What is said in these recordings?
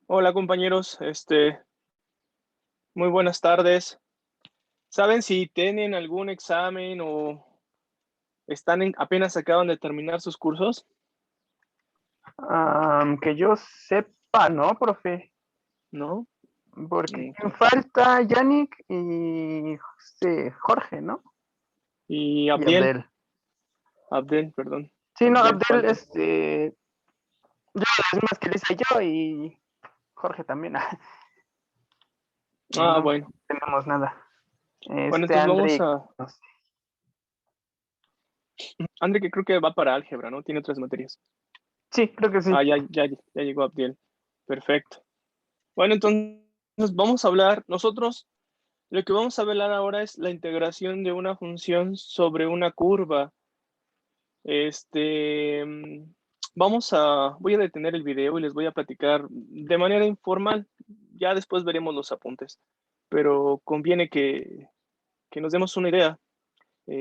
Hola compañeros, muy buenas tardes. ¿Saben si tienen algún examen o apenas acaban de terminar sus cursos? Que yo sepa, ¿no, profe? ¿No? Porque Ok. ¿quién falta? Yannick y Jorge, ¿no? Y Y Abdel, Abdel. perdón. Sí, no, Abdel Abdel, falta. yo las mismas que le hice yo y Jorge también. Ah, No bueno. tenemos nada. Bueno, entonces vamos André, a... no sé. André, que creo que va para álgebra, ¿no? Tiene otras materias. Sí, creo que sí. Ah, ya llegó Abdel. Perfecto. Bueno, entonces vamos a hablar, lo que vamos a hablar ahora es la integración de una función sobre una curva. Este, mm, voy a detener el video y les voy a platicar de manera informal. Ya después veremos los apuntes, pero conviene que nos demos una idea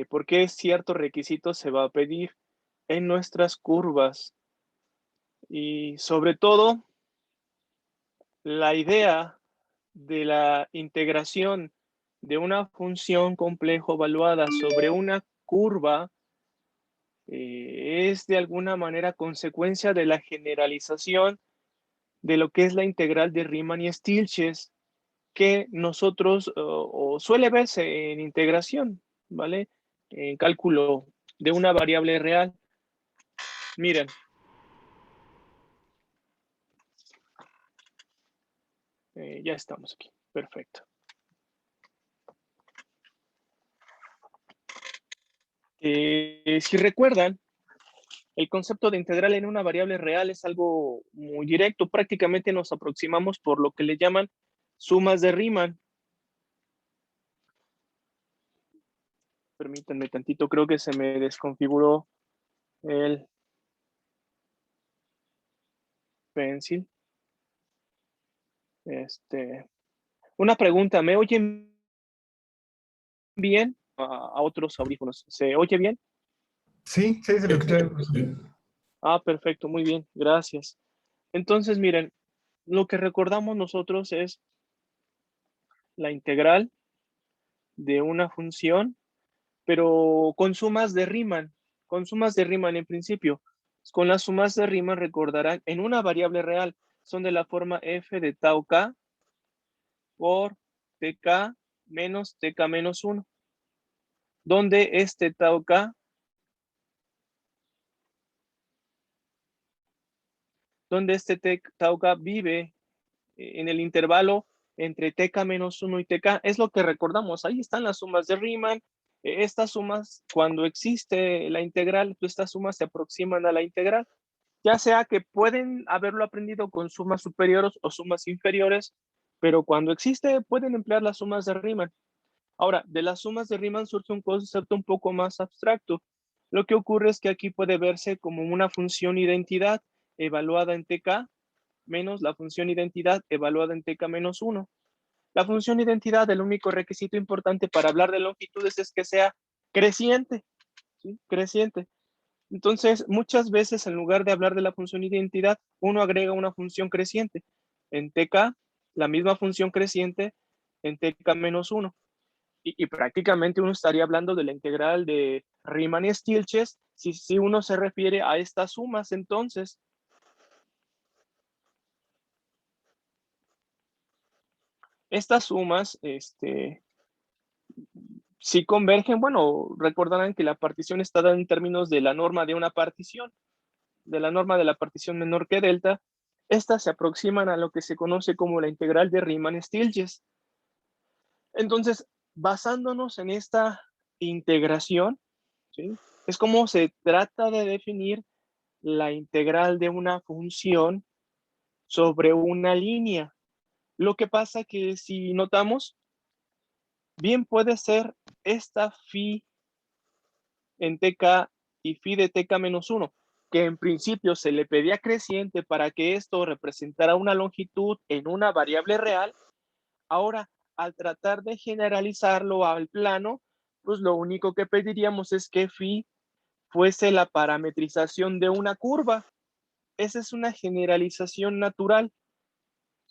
por qué cierto requisito se va a pedir en nuestras curvas y sobre todo la idea de la integración de una función complejo evaluada sobre una curva es de alguna manera consecuencia de la generalización de lo que es la integral de Riemann y Stieltjes que nosotros o suele verse en integración, ¿vale? En cálculo de una variable real. Miren, ya estamos aquí. Perfecto. Si recuerdan, el concepto de integral en una variable real es algo muy directo. Prácticamente nos aproximamos por lo que le llaman sumas de Riemann. Permítanme tantito, creo que se me desconfiguró el pencil. Una pregunta, ¿me oyen bien a otros audífonos? ¿Se oye bien? Sí, sí, se lo escuché. Ah, perfecto, muy bien, gracias. Entonces, miren, lo que recordamos nosotros es la integral de una función, pero con sumas de Riemann, en principio. Con las sumas de Riemann recordarán en una variable real son de la forma f de tau k por tk menos tk menos 1, donde este tau k, tau k vive en el intervalo entre tk menos 1 y tk, es lo que recordamos, ahí están las sumas de Riemann. Estas sumas, cuando existe la integral, pues estas sumas se aproximan a la integral, ya sea que pueden haberlo aprendido con sumas superiores o sumas inferiores, pero cuando existe pueden emplear las sumas de Riemann. Ahora, de las sumas de Riemann surge un concepto un poco más abstracto. Lo que ocurre es que aquí puede verse como una función identidad evaluada en tk menos la función identidad evaluada en tk menos 1. La función identidad, el único requisito importante para hablar de longitudes es que sea creciente, ¿sí? Creciente. Entonces, muchas veces en lugar de hablar de la función identidad, uno agrega una función creciente. En tk, la misma función creciente en tk menos 1. Y prácticamente uno estaría hablando de la integral de Riemann y Stieltjes si uno se refiere a estas sumas. Entonces, estas sumas, si convergen, bueno, recordarán que la partición está dada en términos de la norma de una partición, de la norma de la partición menor que delta. Estas se aproximan a lo que se conoce como la integral de Riemann-Stieltjes. Entonces, basándonos en esta integración, ¿sí? Es como se trata de definir la integral de una función sobre una línea. Lo que pasa que si notamos, bien puede ser esta phi en tk y phi de tk menos 1, que en principio se le pedía creciente para que esto representara una longitud en una variable real. Ahora, al tratar de generalizarlo al plano, pues lo único que pediríamos es que phi fuese la parametrización de una curva. Esa es una generalización natural.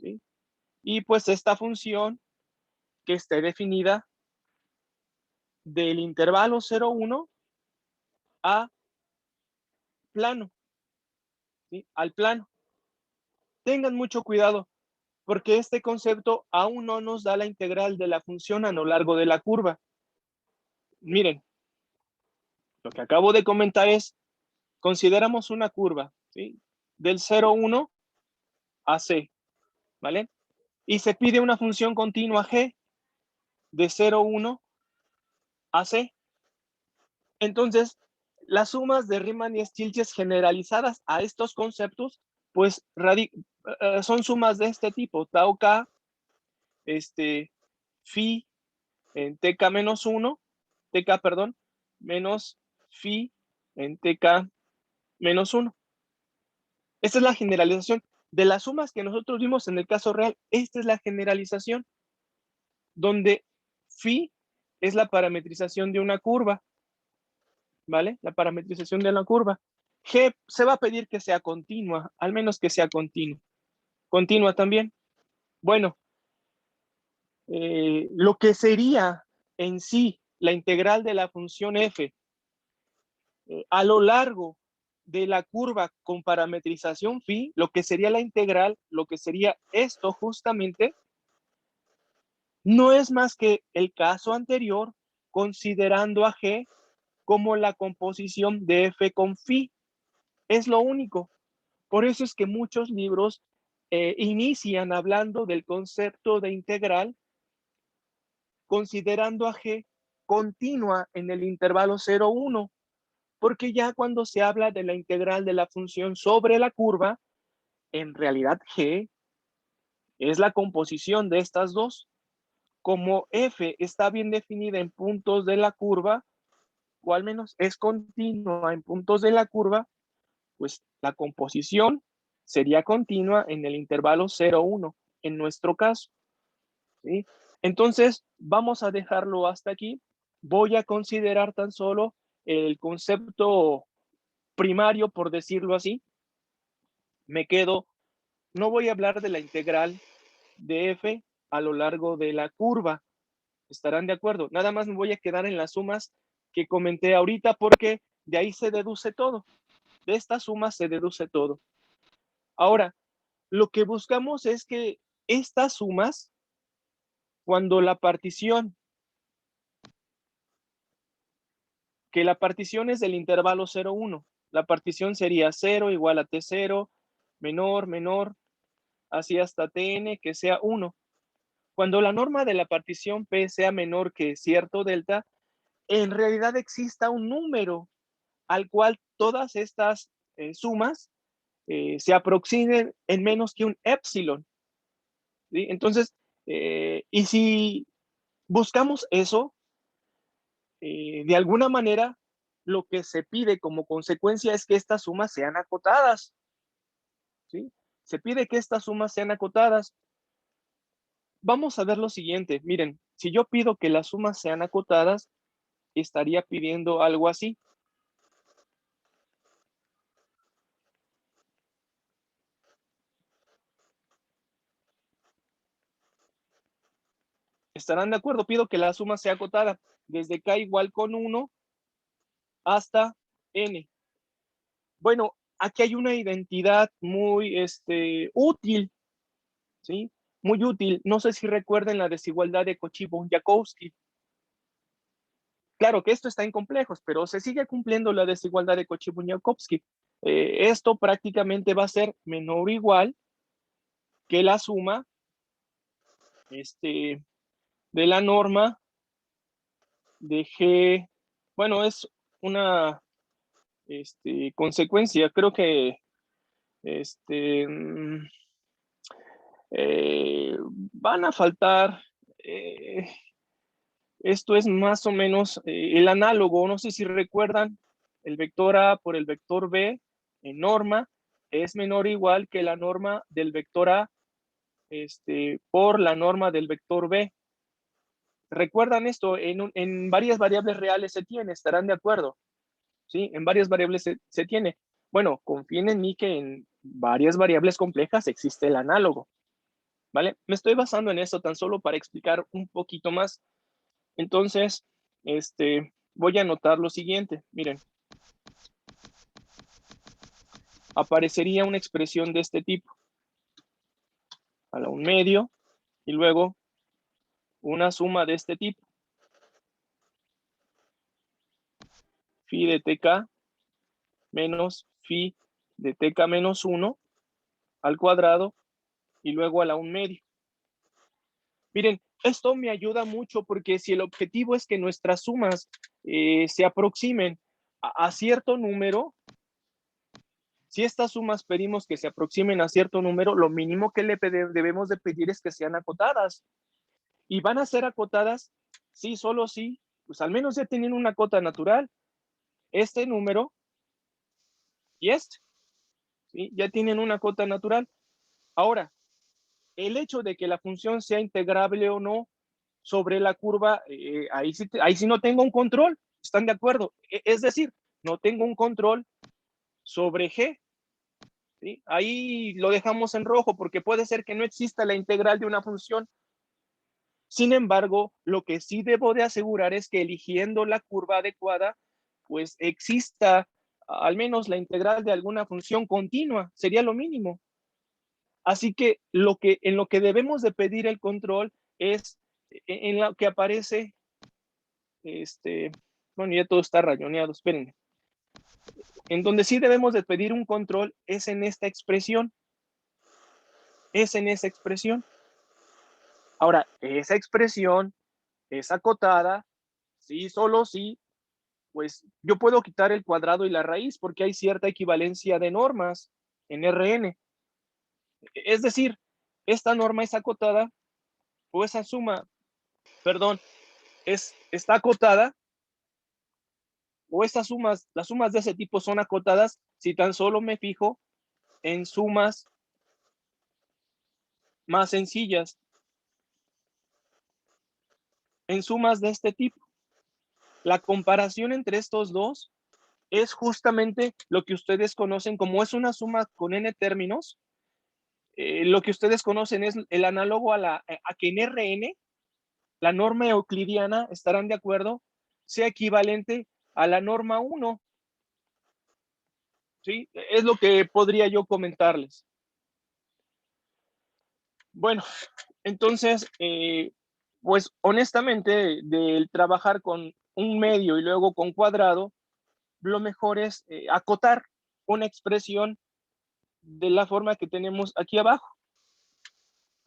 ¿sí? Y pues esta función que esté definida del intervalo 0, 1 a plano, ¿sí? Al plano. Tengan mucho cuidado, porque este concepto aún no nos da la integral de la función a lo largo de la curva. Miren, lo que acabo de comentar es, consideramos una curva, ¿sí? Del 0, 1 a C, ¿vale? Y se pide una función continua G de 0, 1 a C. Entonces, las sumas de Riemann y Stieltjes generalizadas a estos conceptos, pues son sumas de este tipo, tau k, phi en tk menos 1, tk, perdón, menos phi en tk menos 1. Esta es la generalización. De las sumas que nosotros vimos en el caso real, esta es la generalización, donde phi es la parametrización de una curva, ¿vale? La parametrización de la curva. G se va a pedir que sea continua, al menos que sea continua. Continua también. Bueno, lo que sería en sí la integral de la función f a lo largo de la curva con parametrización phi, lo que sería la integral, lo que sería esto justamente, no es más que el caso anterior, considerando a G como la composición de f con phi. Es lo único. Por eso es que muchos libros inician hablando del concepto de integral, considerando a G continua en el intervalo 0, 1, porque ya cuando se habla de la integral de la función sobre la curva, en realidad G es la composición de estas dos. Como f está bien definida en puntos de la curva, o al menos es continua en puntos de la curva, pues la composición sería continua en el intervalo 0, 1, en nuestro caso, ¿sí? Entonces, vamos a dejarlo hasta aquí. Voy a considerar tan solo el concepto primario, por decirlo así. Me quedo, no voy a hablar de la integral de f a lo largo de la curva. ¿Estarán de acuerdo? Nada más me voy a quedar en las sumas que comenté ahorita porque de ahí se deduce todo. De estas sumas se deduce todo. Ahora, lo que buscamos es que estas sumas, cuando la partición, que la partición es del intervalo 0, 1, la partición sería 0 igual a t0, menor, menor, así hasta tn, que sea 1. Cuando la norma de la partición P sea menor que cierto delta, en realidad exista un número al cual todas estas sumas se aproximen en menos que un épsilon, ¿sí? Entonces, y si buscamos eso, de alguna manera, lo que se pide como consecuencia es que estas sumas sean acotadas, ¿sí? Se pide que estas sumas sean acotadas. Vamos a ver lo siguiente. Miren, si yo pido que las sumas sean acotadas, estaría pidiendo algo así. ¿Estarán de acuerdo? Pido que la suma sea acotada desde k igual con 1 hasta n. Bueno, aquí hay una identidad muy útil, ¿sí? Muy útil. No sé si recuerden la desigualdad de Cauchy-Bonjakovsky. Claro que esto está en complejos, pero se sigue cumpliendo la desigualdad de Cauchy-Bonjakovsky. Esto prácticamente va a ser menor o igual que la suma de la norma de G. Bueno, es una consecuencia. Creo que van a faltar. Esto es más o menos el análogo. No sé si recuerdan, el vector A por el vector B en norma es menor o igual que la norma del vector A por la norma del vector B. ¿Recuerdan esto? En varias variables reales se tiene, estarán de acuerdo, ¿sí? En varias variables se tiene. Bueno, confíen en mí que en varias variables complejas existe el análogo. ¿vale? Me estoy basando en esto tan solo para explicar un poquito más. Entonces, voy a anotar lo siguiente. Miren, aparecería una expresión de este tipo, a la 1/2, y luego una suma de este tipo, phi de tk menos phi de tk menos 1 al cuadrado y luego a la 1/2. Miren, esto me ayuda mucho porque si el objetivo es que nuestras sumas se aproximen a cierto número, si estas sumas pedimos que se aproximen a cierto número, lo mínimo que debemos de pedir es que sean acotadas. Y van a ser acotadas, sí, solo sí, pues al menos ya tienen una cota natural. Este número y este, ¿sí? Ya tienen una cota natural. Ahora, el hecho de que la función sea integrable o no sobre la curva, ahí sí no tengo un control, ¿están de acuerdo? Es decir, no tengo un control sobre G, ¿sí? Ahí lo dejamos en rojo porque puede ser que no exista la integral de una función. Sin embargo, lo que sí debo de asegurar es que eligiendo la curva adecuada, pues exista al menos la integral de alguna función continua, sería lo mínimo. Así que en lo que debemos de pedir el control es en lo que aparece, bueno, ya todo está rayoneado, espérenme. En donde sí debemos de pedir un control es en esta expresión. Es en esa expresión. Ahora, esa expresión es acotada, sí, solo sí, pues yo puedo quitar el cuadrado y la raíz porque hay cierta equivalencia de normas en Rn. Es decir, esta norma es acotada o esa suma, perdón, está acotada o estas sumas, las sumas de ese tipo son acotadas si tan solo me fijo en sumas más sencillas, en sumas de este tipo. La comparación entre estos dos es justamente lo que ustedes conocen como es una suma con n términos. Lo que ustedes conocen es el análogo a que en Rn la norma euclidiana, estarán de acuerdo, sea equivalente a la norma 1. ¿Sí? Es lo que podría yo comentarles. Bueno, entonces, pues honestamente, del trabajar con un medio y luego con cuadrado, lo mejor es acotar una expresión de la forma que tenemos aquí abajo.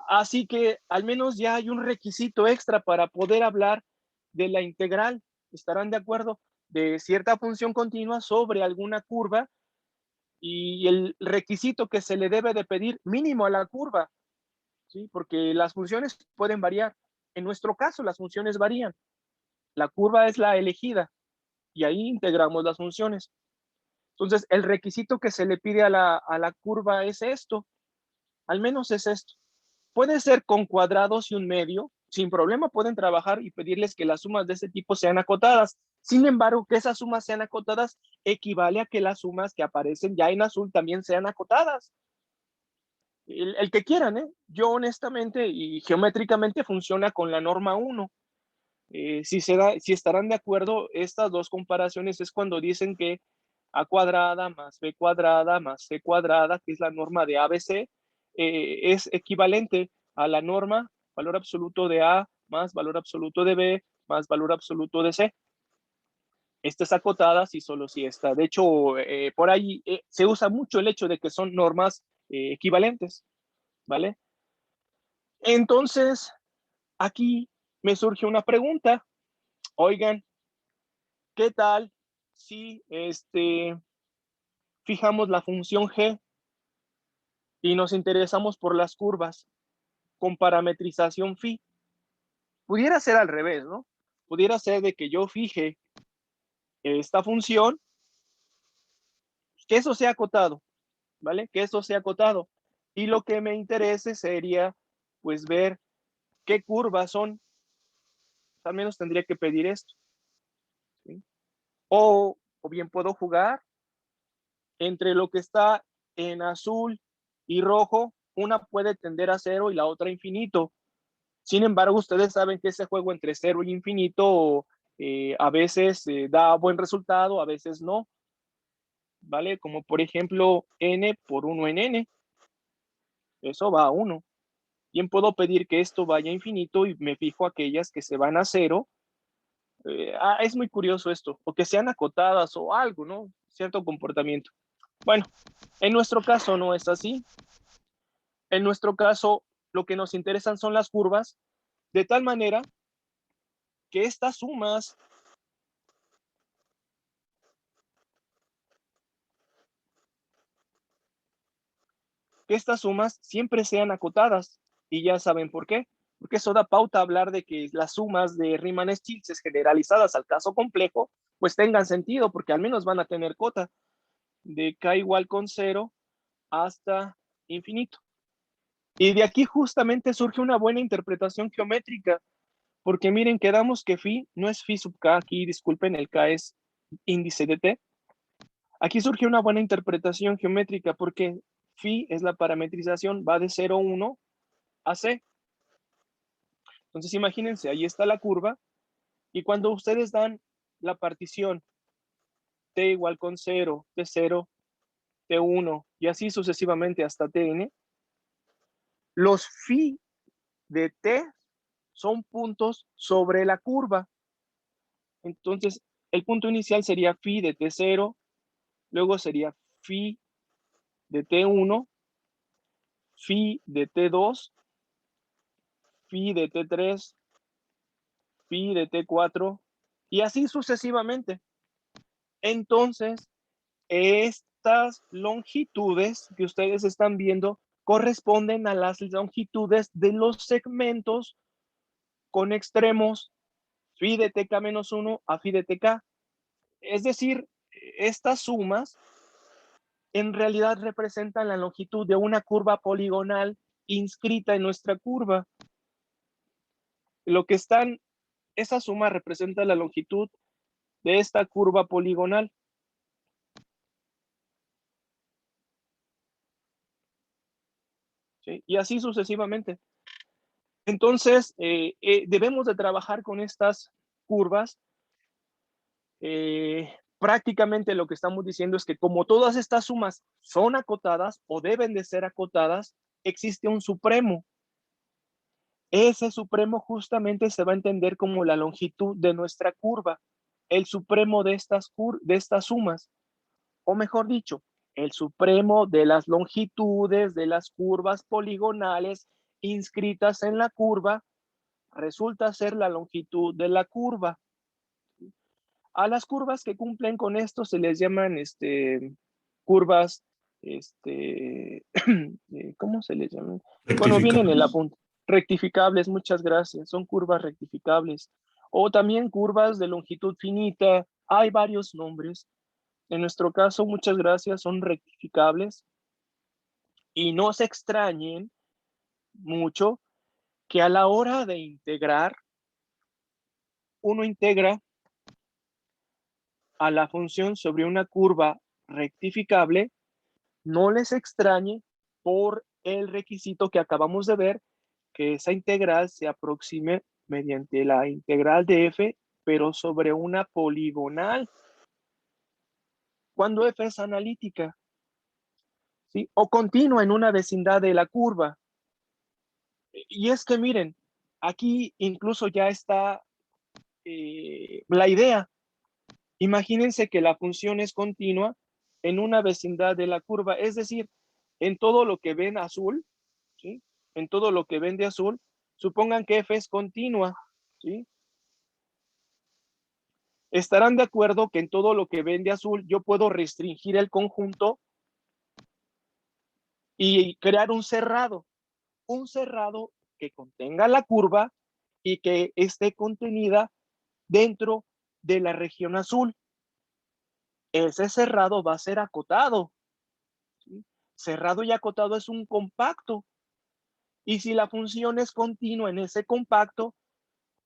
Así que al menos ya hay un requisito extra para poder hablar de la integral. ¿Estarán de acuerdo? De cierta función continua sobre alguna curva y el requisito que se le debe de pedir mínimo a la curva, ¿sí? Porque las funciones pueden variar. En nuestro caso, las funciones varían. La curva es la elegida y ahí integramos las funciones. Entonces, el requisito que se le pide a la curva es esto, al menos es esto. Puede ser con cuadrados y un medio, sin problema pueden trabajar y pedirles que las sumas de ese tipo sean acotadas. Sin embargo, que esas sumas sean acotadas equivale a que las sumas que aparecen ya en azul también sean acotadas. El que quieran, ¿eh? Yo honestamente y geométricamente funciona con la norma 1. Si estarán de acuerdo, estas dos comparaciones es cuando dicen que a cuadrada más b cuadrada más c cuadrada, que es la norma de ABC, es equivalente a la norma valor absoluto de A más valor absoluto de B más valor absoluto de C. Esta es acotada si solo si está. De hecho, por ahí se usa mucho el hecho de que son normas equivalentes, ¿vale? Entonces, aquí me surge una pregunta. Oigan, ¿qué tal si fijamos la función g y nos interesamos por las curvas con parametrización phi? Pudiera ser al revés, ¿no? Pudiera ser de que yo fije esta función, que eso sea acotado, ¿vale? Que eso sea acotado. Y lo que me interese sería, pues, ver qué curvas son. Al menos tendría que pedir esto, ¿sí? O bien puedo jugar entre lo que está en azul y rojo una puede tender a 0 y la otra a infinito. Sin embargo, ustedes saben que ese juego entre 0 y infinito a veces da buen resultado, a veces no, ¿vale? Como por ejemplo n por 1 en n, eso va a 1. Bien puedo pedir que esto vaya a infinito y me fijo aquellas que se van a 0. Es muy curioso esto, o que sean acotadas o algo, ¿no? Cierto comportamiento. Bueno, en nuestro caso no es así. En nuestro caso, lo que nos interesan son las curvas, de tal manera que estas sumas siempre sean acotadas. Y ya saben por qué. Porque eso da pauta a hablar de que las sumas de Riemann-Stieltjes generalizadas al caso complejo, pues tengan sentido, porque al menos van a tener cota de k igual con 0 hasta infinito. Y de aquí justamente surge una buena interpretación geométrica, porque miren, quedamos que phi no es phi sub k, aquí disculpen, el k es índice de t. Aquí surge una buena interpretación geométrica, porque phi es la parametrización, va de 0, 1 a c. Entonces imagínense, ahí está la curva, y cuando ustedes dan la partición t igual con 0, t0, t1, y así sucesivamente hasta tn, los phi de t son puntos sobre la curva. Entonces, el punto inicial sería phi de t0, luego sería phi de t1, phi de t2, phi de t3, phi de t4, y así sucesivamente. Entonces, estas longitudes que ustedes están viendo corresponden a las longitudes de los segmentos con extremos phi de tk menos 1 a phi de tk. Es decir, estas sumas en realidad representan la longitud de una curva poligonal inscrita en nuestra curva. Lo que están, esa suma representa la longitud de esta curva poligonal. ¿Sí? Y así sucesivamente. Entonces, debemos de trabajar con estas curvas. Prácticamente lo que estamos diciendo es que como todas estas sumas son acotadas o deben de ser acotadas, existe un supremo. Ese supremo justamente se va a entender como la longitud de nuestra curva, el supremo de estas sumas, o mejor dicho, el supremo de las longitudes de las curvas poligonales inscritas en la curva resulta ser la longitud de la curva. A las curvas que cumplen con esto se les llaman curvas, ¿cómo se les llaman? Bueno, vienen en la punta. Rectificables, muchas gracias. Son curvas rectificables. O también curvas de longitud finita. Hay varios nombres. En nuestro caso, muchas gracias, son rectificables. Y no se extrañen mucho que a la hora de integrar, uno integra a la función sobre una curva rectificable. No les extrañe por el requisito que acabamos de ver, que esa integral se aproxime mediante la integral de f, pero sobre una poligonal. Cuando f es analítica, ¿sí? O continua en una vecindad de la curva. Y es que miren, aquí incluso ya está la idea. Imagínense que la función es continua en una vecindad de la curva, es decir, en todo lo que ven azul, ¿sí? En todo lo que ven de azul, supongan que f es continua, ¿sí? Estarán de acuerdo que en todo lo que ven de azul yo puedo restringir el conjunto y crear un cerrado que contenga la curva y que esté contenida dentro de la región azul. Ese cerrado va a ser acotado, ¿sí? Cerrado y acotado es un compacto. Y si la función es continua en ese compacto,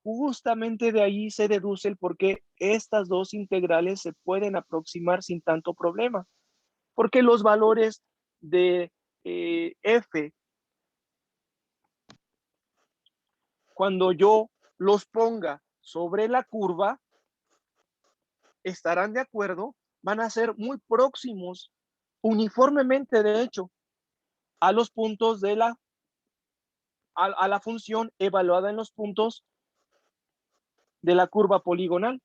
justamente de ahí se deduce el por qué estas dos integrales se pueden aproximar sin tanto problema. Porque los valores de f cuando yo los ponga sobre la curva, estarán de acuerdo, van a ser muy próximos, uniformemente de hecho, a los puntos de a la función evaluada en los puntos de la curva poligonal.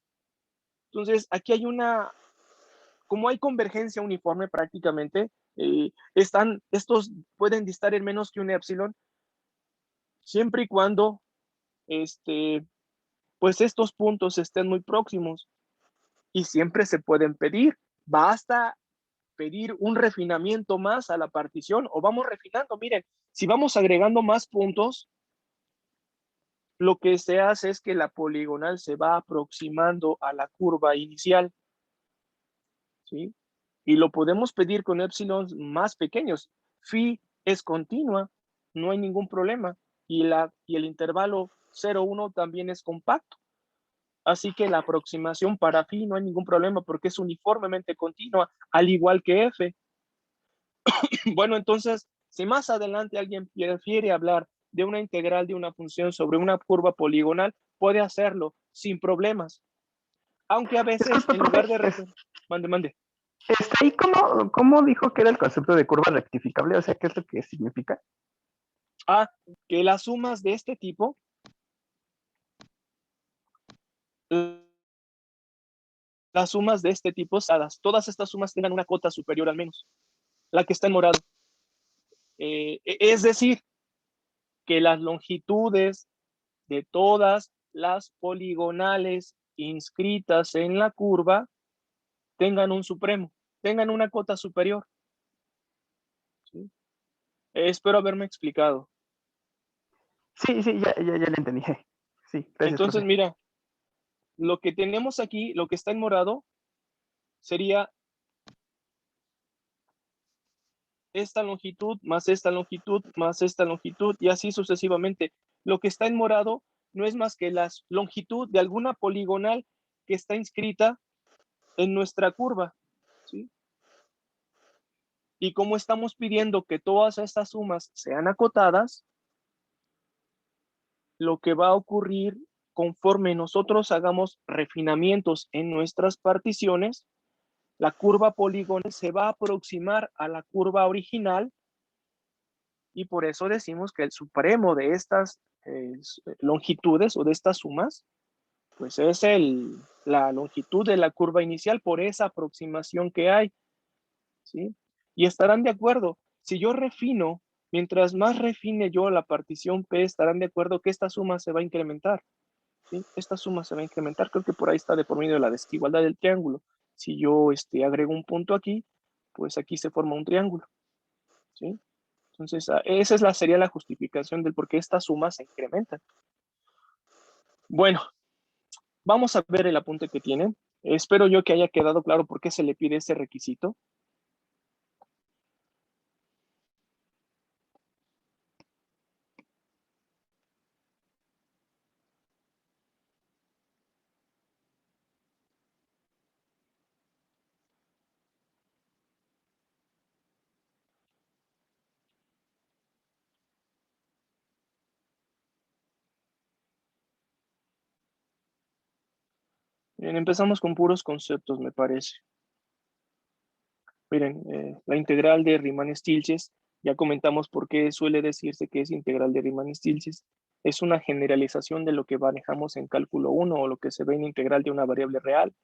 Entonces, aquí hay como hay convergencia uniforme prácticamente, estos pueden distar en menos que un épsilon, siempre y cuando pues estos puntos estén muy próximos, y siempre se pueden pedir. Basta pedir un refinamiento más a la partición, o vamos refinando. Miren, si vamos agregando más puntos, lo que se hace es que la poligonal se va aproximando a la curva inicial, ¿sí? Y lo podemos pedir con épsilon más pequeños. Phi es continua, no hay ningún problema. Y el intervalo 0,1 también es compacto. Así que la aproximación para phi no hay ningún problema porque es uniformemente continua, al igual que f. Bueno, entonces, si más adelante alguien prefiere hablar de una integral de una función sobre una curva poligonal, puede hacerlo sin problemas. Aunque a veces, Disculpe, en lugar de... profe, Mande. ¿y cómo dijo que era el concepto de curva rectificable? O sea, ¿qué es lo que significa? Que las sumas de este tipo, las sumas de este tipo, todas estas sumas tengan una cota superior al menos, la que está en morado. Es decir, que las longitudes de todas las poligonales inscritas en la curva tengan un supremo, tengan una cota superior. ¿Sí? Espero haberme explicado. Sí, ya lo entendí. Sí, gracias, Entonces, profe. mira, lo que tenemos aquí, lo que está en morado, sería esta longitud, más esta longitud, más esta longitud, y así sucesivamente. Lo que está en morado no es más que la longitud de alguna poligonal que está inscrita en nuestra curva, ¿sí? Y como estamos pidiendo que todas estas sumas sean acotadas, lo que va a ocurrir conforme nosotros hagamos refinamientos en nuestras particiones, la curva poligonal se va a aproximar a la curva original, y por eso decimos que el supremo de estas longitudes o de estas sumas, pues es la longitud de la curva inicial por esa aproximación que hay, ¿sí? Y estarán de acuerdo, si yo refino, mientras más refine yo la partición P, estarán de acuerdo que esta suma se va a incrementar, ¿sí? Esta suma se va a incrementar, creo que por ahí está de por medio de la desigualdad del triángulo. Si yo agrego un punto aquí, pues aquí se forma un triángulo, ¿sí? Entonces, sería la justificación del por qué estas sumas se incrementan. Bueno, vamos a ver el apunte que tienen. Espero yo que haya quedado claro por qué se le pide ese requisito. Bien, empezamos con puros conceptos, me parece. Miren, la integral de Riemann-Stieltjes, ya comentamos por qué suele decirse que es integral de Riemann-Stieltjes. Es una generalización de lo que manejamos en cálculo 1 o lo que se ve en integral de una variable real.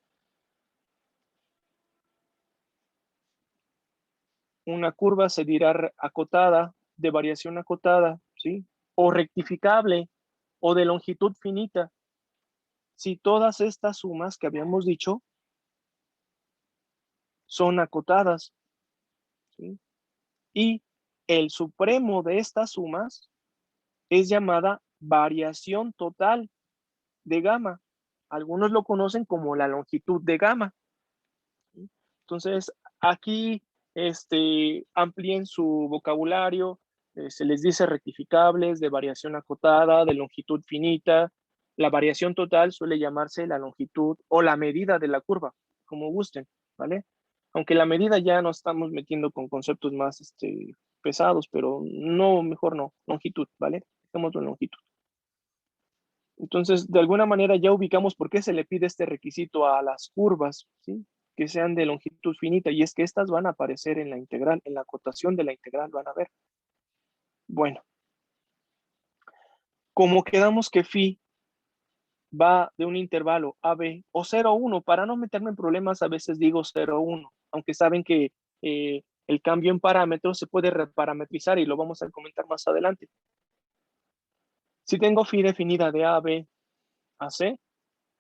Una curva se dirá acotada, de variación acotada, ¿sí? O rectificable, o de longitud finita. Si todas estas sumas que habíamos dicho son acotadas, ¿sí? Y el supremo de estas sumas es llamada variación total de gamma. Algunos lo conocen como la longitud de gamma. Entonces, aquí amplíen su vocabulario, se les dice rectificables, de variación acotada, de longitud finita. La variación total suele llamarse la longitud o la medida de la curva, como gusten, ¿vale? Aunque la medida ya nos estamos metiendo con conceptos más pesados, pero no, mejor no, longitud, ¿vale? Dejemos en longitud. Entonces, de alguna manera ya ubicamos por qué se le pide este requisito a las curvas, ¿sí? Que sean de longitud finita, y es que estas van a aparecer en la integral, en la acotación de la integral van a ver. Bueno, como quedamos que phi va de un intervalo AB o 0,1, para no meterme en problemas, a veces digo 0,1, aunque saben que el cambio en parámetros se puede reparametrizar y lo vamos a comentar más adelante. Si tengo phi definida de AB a C,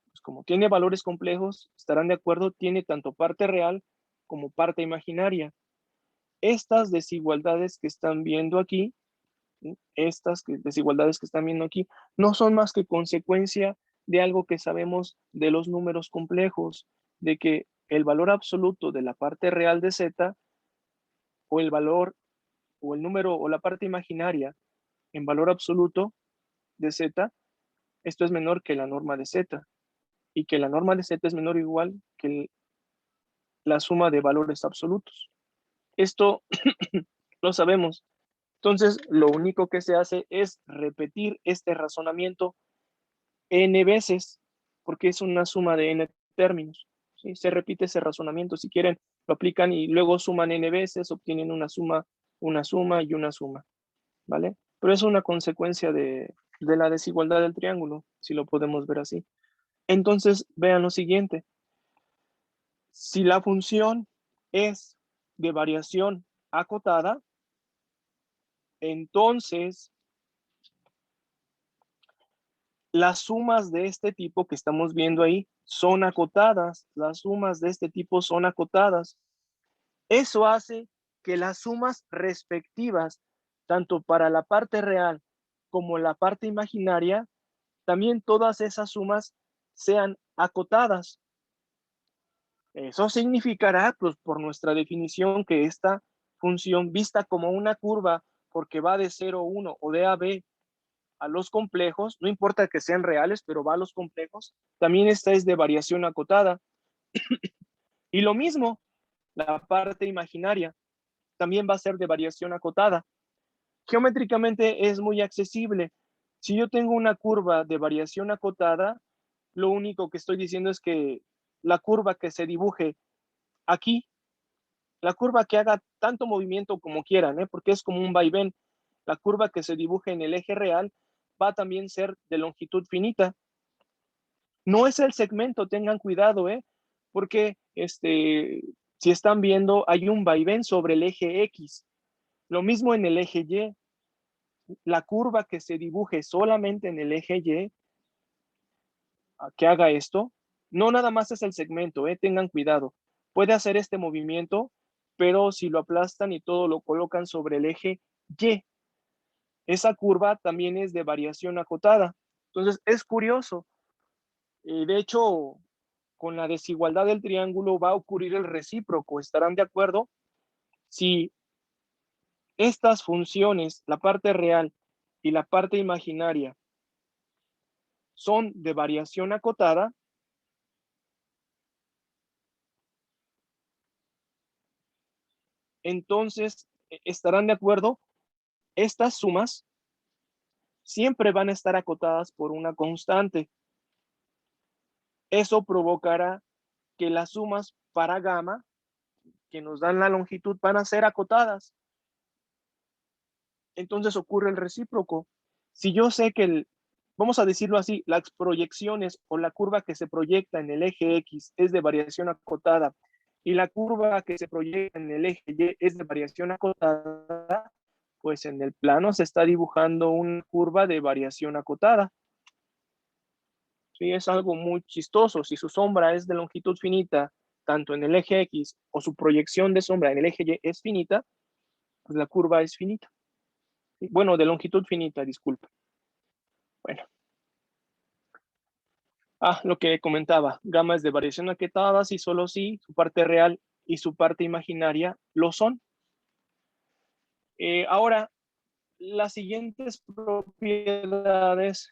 pues como tiene valores complejos, estarán de acuerdo, tiene tanto parte real como parte imaginaria. Estas desigualdades que están viendo aquí, ¿sí? Desigualdades que están viendo aquí, no son más que consecuencia de algo que sabemos de los números complejos, de que el valor absoluto de la parte real de Z, o el valor, o el número, o la parte imaginaria en valor absoluto de Z, esto es menor que la norma de Z, y que la norma de Z es menor o igual que la suma de valores absolutos. Esto lo sabemos. Entonces, lo único que se hace es repetir este razonamiento n veces, porque es una suma de n términos. ¿Sí? Se repite ese razonamiento. Si quieren, lo aplican y luego suman n veces, obtienen una suma y una suma. ¿Vale? Pero es una consecuencia de la desigualdad del triángulo, si lo podemos ver así. Entonces, vean lo siguiente. Si la función es de variación acotada, entonces las sumas de este tipo que estamos viendo ahí son acotadas. Las sumas de este tipo son acotadas. Eso hace que las sumas respectivas, tanto para la parte real como la parte imaginaria, también todas esas sumas sean acotadas. Eso significará, pues por nuestra definición, que esta función vista como una curva porque va de 0 a 1 o de A a B a los complejos, no importa que sean reales, pero va a los complejos, también esta es de variación acotada. Y lo mismo, la parte imaginaria también va a ser de variación acotada. Geométricamente es muy accesible. Si yo tengo una curva de variación acotada, lo único que estoy diciendo es que la curva que se dibuje aquí, la curva que haga tanto movimiento como quieran, porque es como un vaivén, la curva que se dibuje en el eje real va a también ser de longitud finita. No es el segmento, tengan cuidado, porque si están viendo, hay un vaivén sobre el eje X. Lo mismo en el eje Y. La curva que se dibuje solamente en el eje Y, que haga esto, no nada más es el segmento, tengan cuidado. Puede hacer este movimiento, pero si lo aplastan y todo lo colocan sobre el eje Y, esa curva también es de variación acotada. Entonces, es curioso. De hecho, con la desigualdad del triángulo va a ocurrir el recíproco. ¿Estarán de acuerdo? Si estas funciones, la parte real y la parte imaginaria, son de variación acotada, entonces estarán de acuerdo, estas sumas siempre van a estar acotadas por una constante. Eso provocará que las sumas para gamma, que nos dan la longitud, van a ser acotadas. Entonces ocurre el recíproco. Si yo sé que vamos a decirlo así, las proyecciones o la curva que se proyecta en el eje X es de variación acotada y la curva que se proyecta en el eje Y es de variación acotada, pues en el plano se está dibujando una curva de variación acotada. Sí, es algo muy chistoso. Si su sombra es de longitud finita, tanto en el eje X o su proyección de sombra en el eje Y es finita, pues la curva es finita. Bueno, de longitud finita, disculpa. Bueno. Lo que comentaba, gamma es de variación acotada y solo si su parte real y su parte imaginaria lo son. Ahora, las siguientes propiedades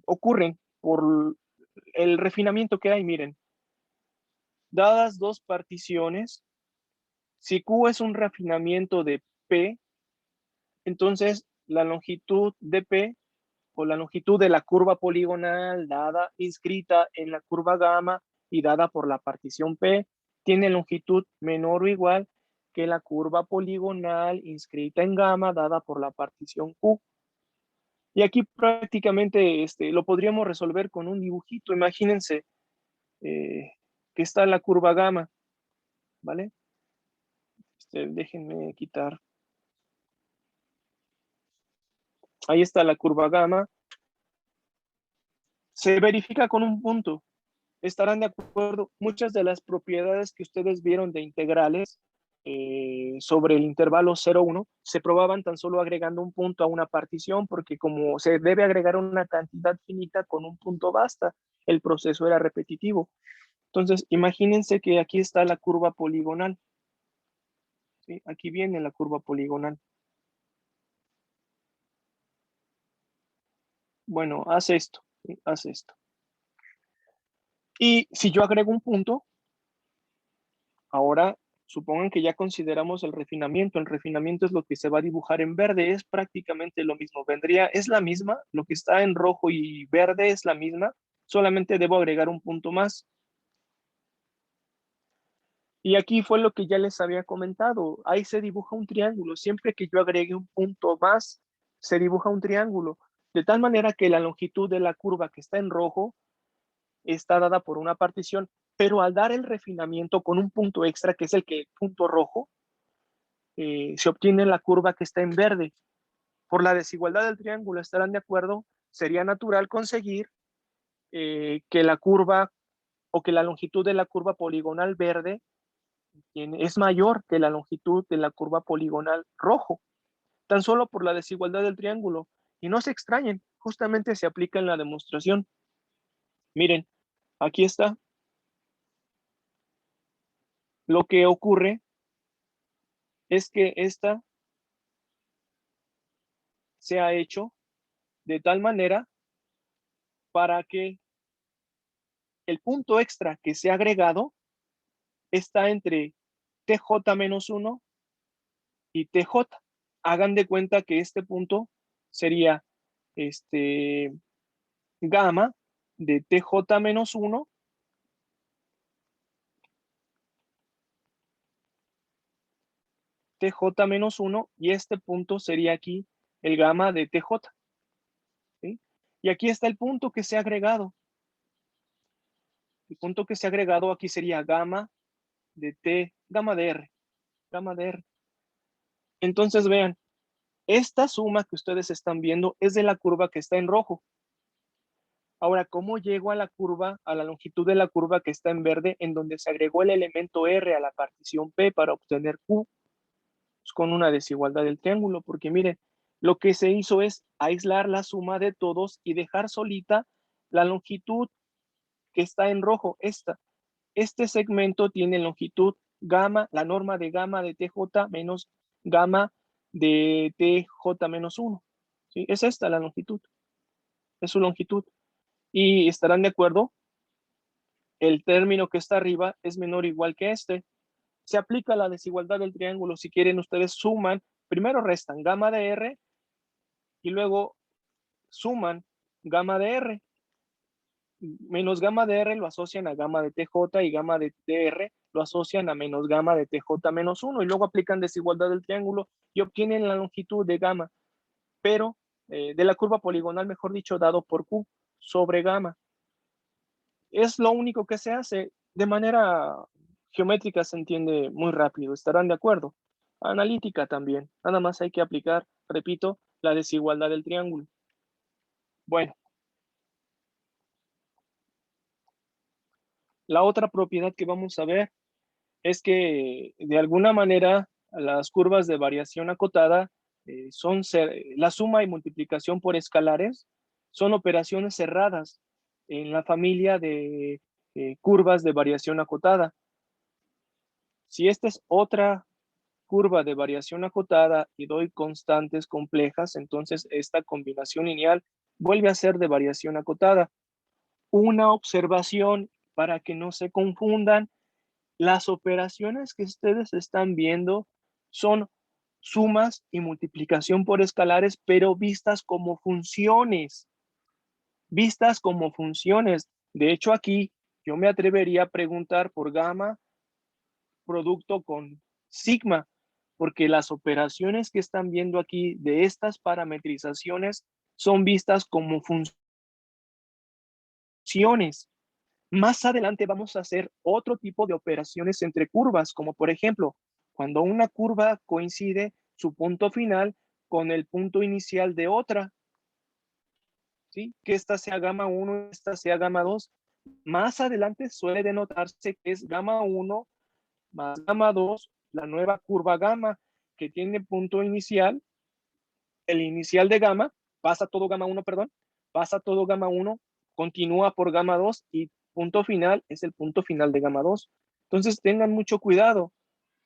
ocurren por el refinamiento que hay. Miren, dadas dos particiones, si Q es un refinamiento de P, entonces la longitud de P o la longitud de la curva poligonal dada, inscrita en la curva gamma y dada por la partición P, tiene longitud menor o igual que la curva poligonal inscrita en gamma dada por la partición Q. Y aquí prácticamente lo podríamos resolver con un dibujito. Imagínense que está la curva gamma, ¿vale? Déjenme quitar. Ahí está la curva gamma. Se verifica con un punto. Estarán de acuerdo. Muchas de las propiedades que ustedes vieron de integrales sobre el intervalo 0,1 se probaban tan solo agregando un punto a una partición, porque como se debe agregar una cantidad finita, con un punto basta. El proceso era repetitivo. Entonces, imagínense que aquí está la curva poligonal. ¿Sí? Aquí viene la curva poligonal. Bueno, haz esto. ¿Sí? Haz esto. Y si yo agrego un punto, ahora supongan que ya consideramos el refinamiento. El refinamiento es lo que se va a dibujar en verde. Es prácticamente lo mismo. Es la misma. Lo que está en rojo y verde es la misma. Solamente debo agregar un punto más. Y aquí fue lo que ya les había comentado. Ahí se dibuja un triángulo. Siempre que yo agregue un punto más, se dibuja un triángulo. De tal manera que la longitud de la curva que está en rojo está dada por una partición, pero al dar el refinamiento con un punto extra, que es el punto rojo, se obtiene la curva que está en verde. Por la desigualdad del triángulo, ¿estarán de acuerdo? Sería natural conseguir que la curva o que la longitud de la curva poligonal verde es mayor que la longitud de la curva poligonal rojo, tan solo por la desigualdad del triángulo. Y no se extrañen, justamente se aplica en la demostración. Miren, aquí está. Lo que ocurre es que esta se ha hecho de tal manera para que el punto extra que se ha agregado está entre TJ-1 y TJ. Hagan de cuenta que este punto sería gamma de TJ-1 TJ-1 y este punto sería aquí el gamma de TJ. ¿Sí? Y aquí está el punto que se ha agregado. El punto que se ha agregado aquí sería gamma de T, gamma de R. Gamma de R. Entonces vean, esta suma que ustedes están viendo es de la curva que está en rojo. Ahora, ¿cómo llego a la curva, a la longitud de la curva que está en verde, en donde se agregó el elemento R a la partición P para obtener Q? Pues con una desigualdad del triángulo, porque miren, lo que se hizo es aislar la suma de todos y dejar solita la longitud que está en rojo, esta. Este segmento tiene longitud gamma, la norma de gamma de TJ menos gamma de TJ menos 1. ¿Sí? Es esta la longitud, es su longitud. Y estarán de acuerdo, el término que está arriba es menor o igual que este. Se aplica la desigualdad del triángulo. Si quieren, ustedes suman, primero restan gamma de R y luego suman gamma de R. Menos gamma de R lo asocian a gamma de TJ y gamma de R lo asocian a menos gamma de TJ menos 1 y luego aplican desigualdad del triángulo y obtienen la longitud de gamma, pero de la curva poligonal, mejor dicho, dado por Q sobre gamma. Es lo único que se hace. De manera geométrica se entiende muy rápido, ¿estarán de acuerdo? Analítica también. Nada más hay que aplicar, repito, la desigualdad del triángulo. Bueno. La otra propiedad que vamos a ver es que de alguna manera las curvas de variación acotada son la suma y multiplicación por escalares, son operaciones cerradas en la familia de curvas de variación acotada. Si esta es otra curva de variación acotada y doy constantes complejas, entonces esta combinación lineal vuelve a ser de variación acotada. Una observación para que no se confundan: las operaciones que ustedes están viendo son sumas y multiplicación por escalares, pero vistas como funciones. Vistas como funciones. De hecho, aquí yo me atrevería a preguntar por gamma producto con sigma, porque las operaciones que están viendo aquí de estas parametrizaciones son vistas como funciones. Más adelante vamos a hacer otro tipo de operaciones entre curvas, como por ejemplo, cuando una curva coincide su punto final con el punto inicial de otra, ¿sí? Que esta sea gamma 1, esta sea gamma 2. Más adelante suele denotarse que es gamma 1 más gamma 2, la nueva curva gamma, que tiene punto inicial, el inicial de gamma, pasa todo gamma 1, perdón, pasa todo gamma 1, continúa por gamma 2 y punto final es el punto final de gamma 2. Entonces tengan mucho cuidado.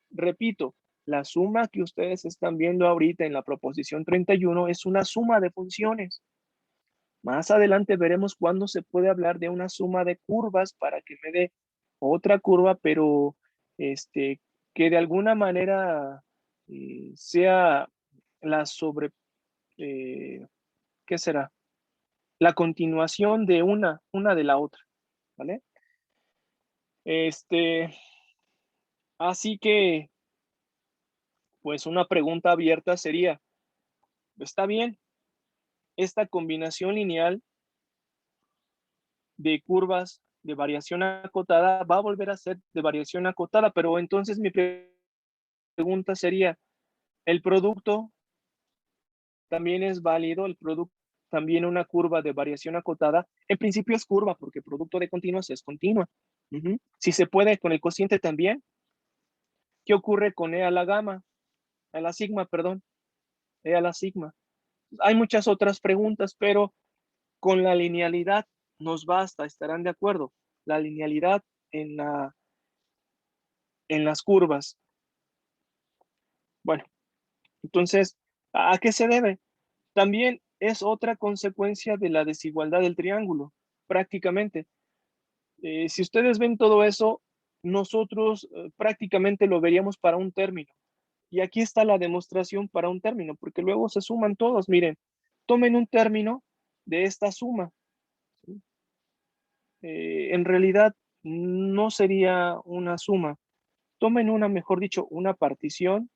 Repito, la suma que ustedes están viendo ahorita en la proposición 31 es una suma de funciones. Más adelante veremos cuándo se puede hablar de una suma de curvas para que me dé otra curva, pero que de alguna manera sea la sobre, ¿qué será? La continuación de una de la otra, ¿vale? Así que, pues una pregunta abierta sería, ¿está bien? Esta combinación lineal de curvas de variación acotada va a volver a ser de variación acotada, pero entonces mi pregunta sería, ¿el producto también es válido? ¿El producto también una curva de variación acotada? En principio es curva porque el producto de continuas es continua. Si se puede con el cociente también. ¿Qué ocurre con E a la gamma? A la sigma, perdón. E a la sigma. Hay muchas otras preguntas, pero con la linealidad nos basta, estarán de acuerdo. La linealidad en las curvas. Bueno, entonces, ¿a qué se debe? También es otra consecuencia de la desigualdad del triángulo, prácticamente. Si ustedes ven todo eso, nosotros prácticamente lo veríamos para un término. Y aquí está la demostración para un término, porque luego se suman todos. Miren, tomen un término de esta suma. ¿Sí? En realidad no sería una suma. Tomen una, mejor dicho, una partición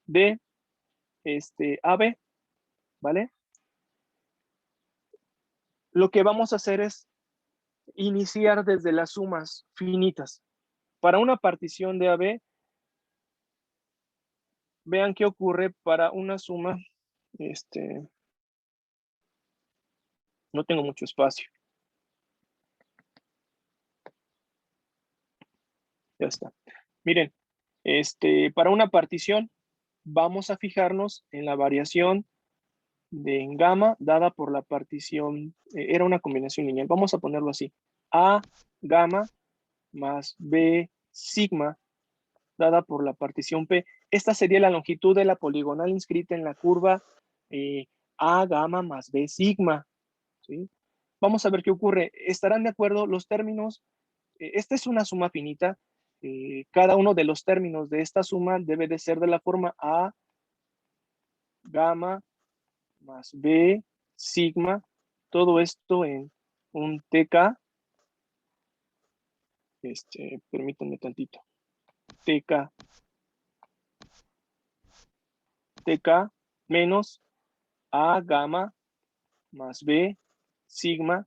de AB, ¿vale? Lo que vamos a hacer es iniciar desde las sumas finitas. Para una partición de AB, vean qué ocurre para una suma, no tengo mucho espacio. Ya está. Miren, para una partición vamos a fijarnos en la variación de gamma dada por la partición, era una combinación lineal, vamos a ponerlo así, A gamma más B sigma dada por la partición P. Esta sería la longitud de la poligonal inscrita en la curva A gamma más B sigma. ¿Sí? Vamos a ver qué ocurre. ¿Estarán de acuerdo los términos? Esta es una suma finita. Cada uno de los términos de esta suma debe de ser de la forma A gamma más B sigma. Todo esto en un TK. Permítanme tantito. TK menos A gamma más B sigma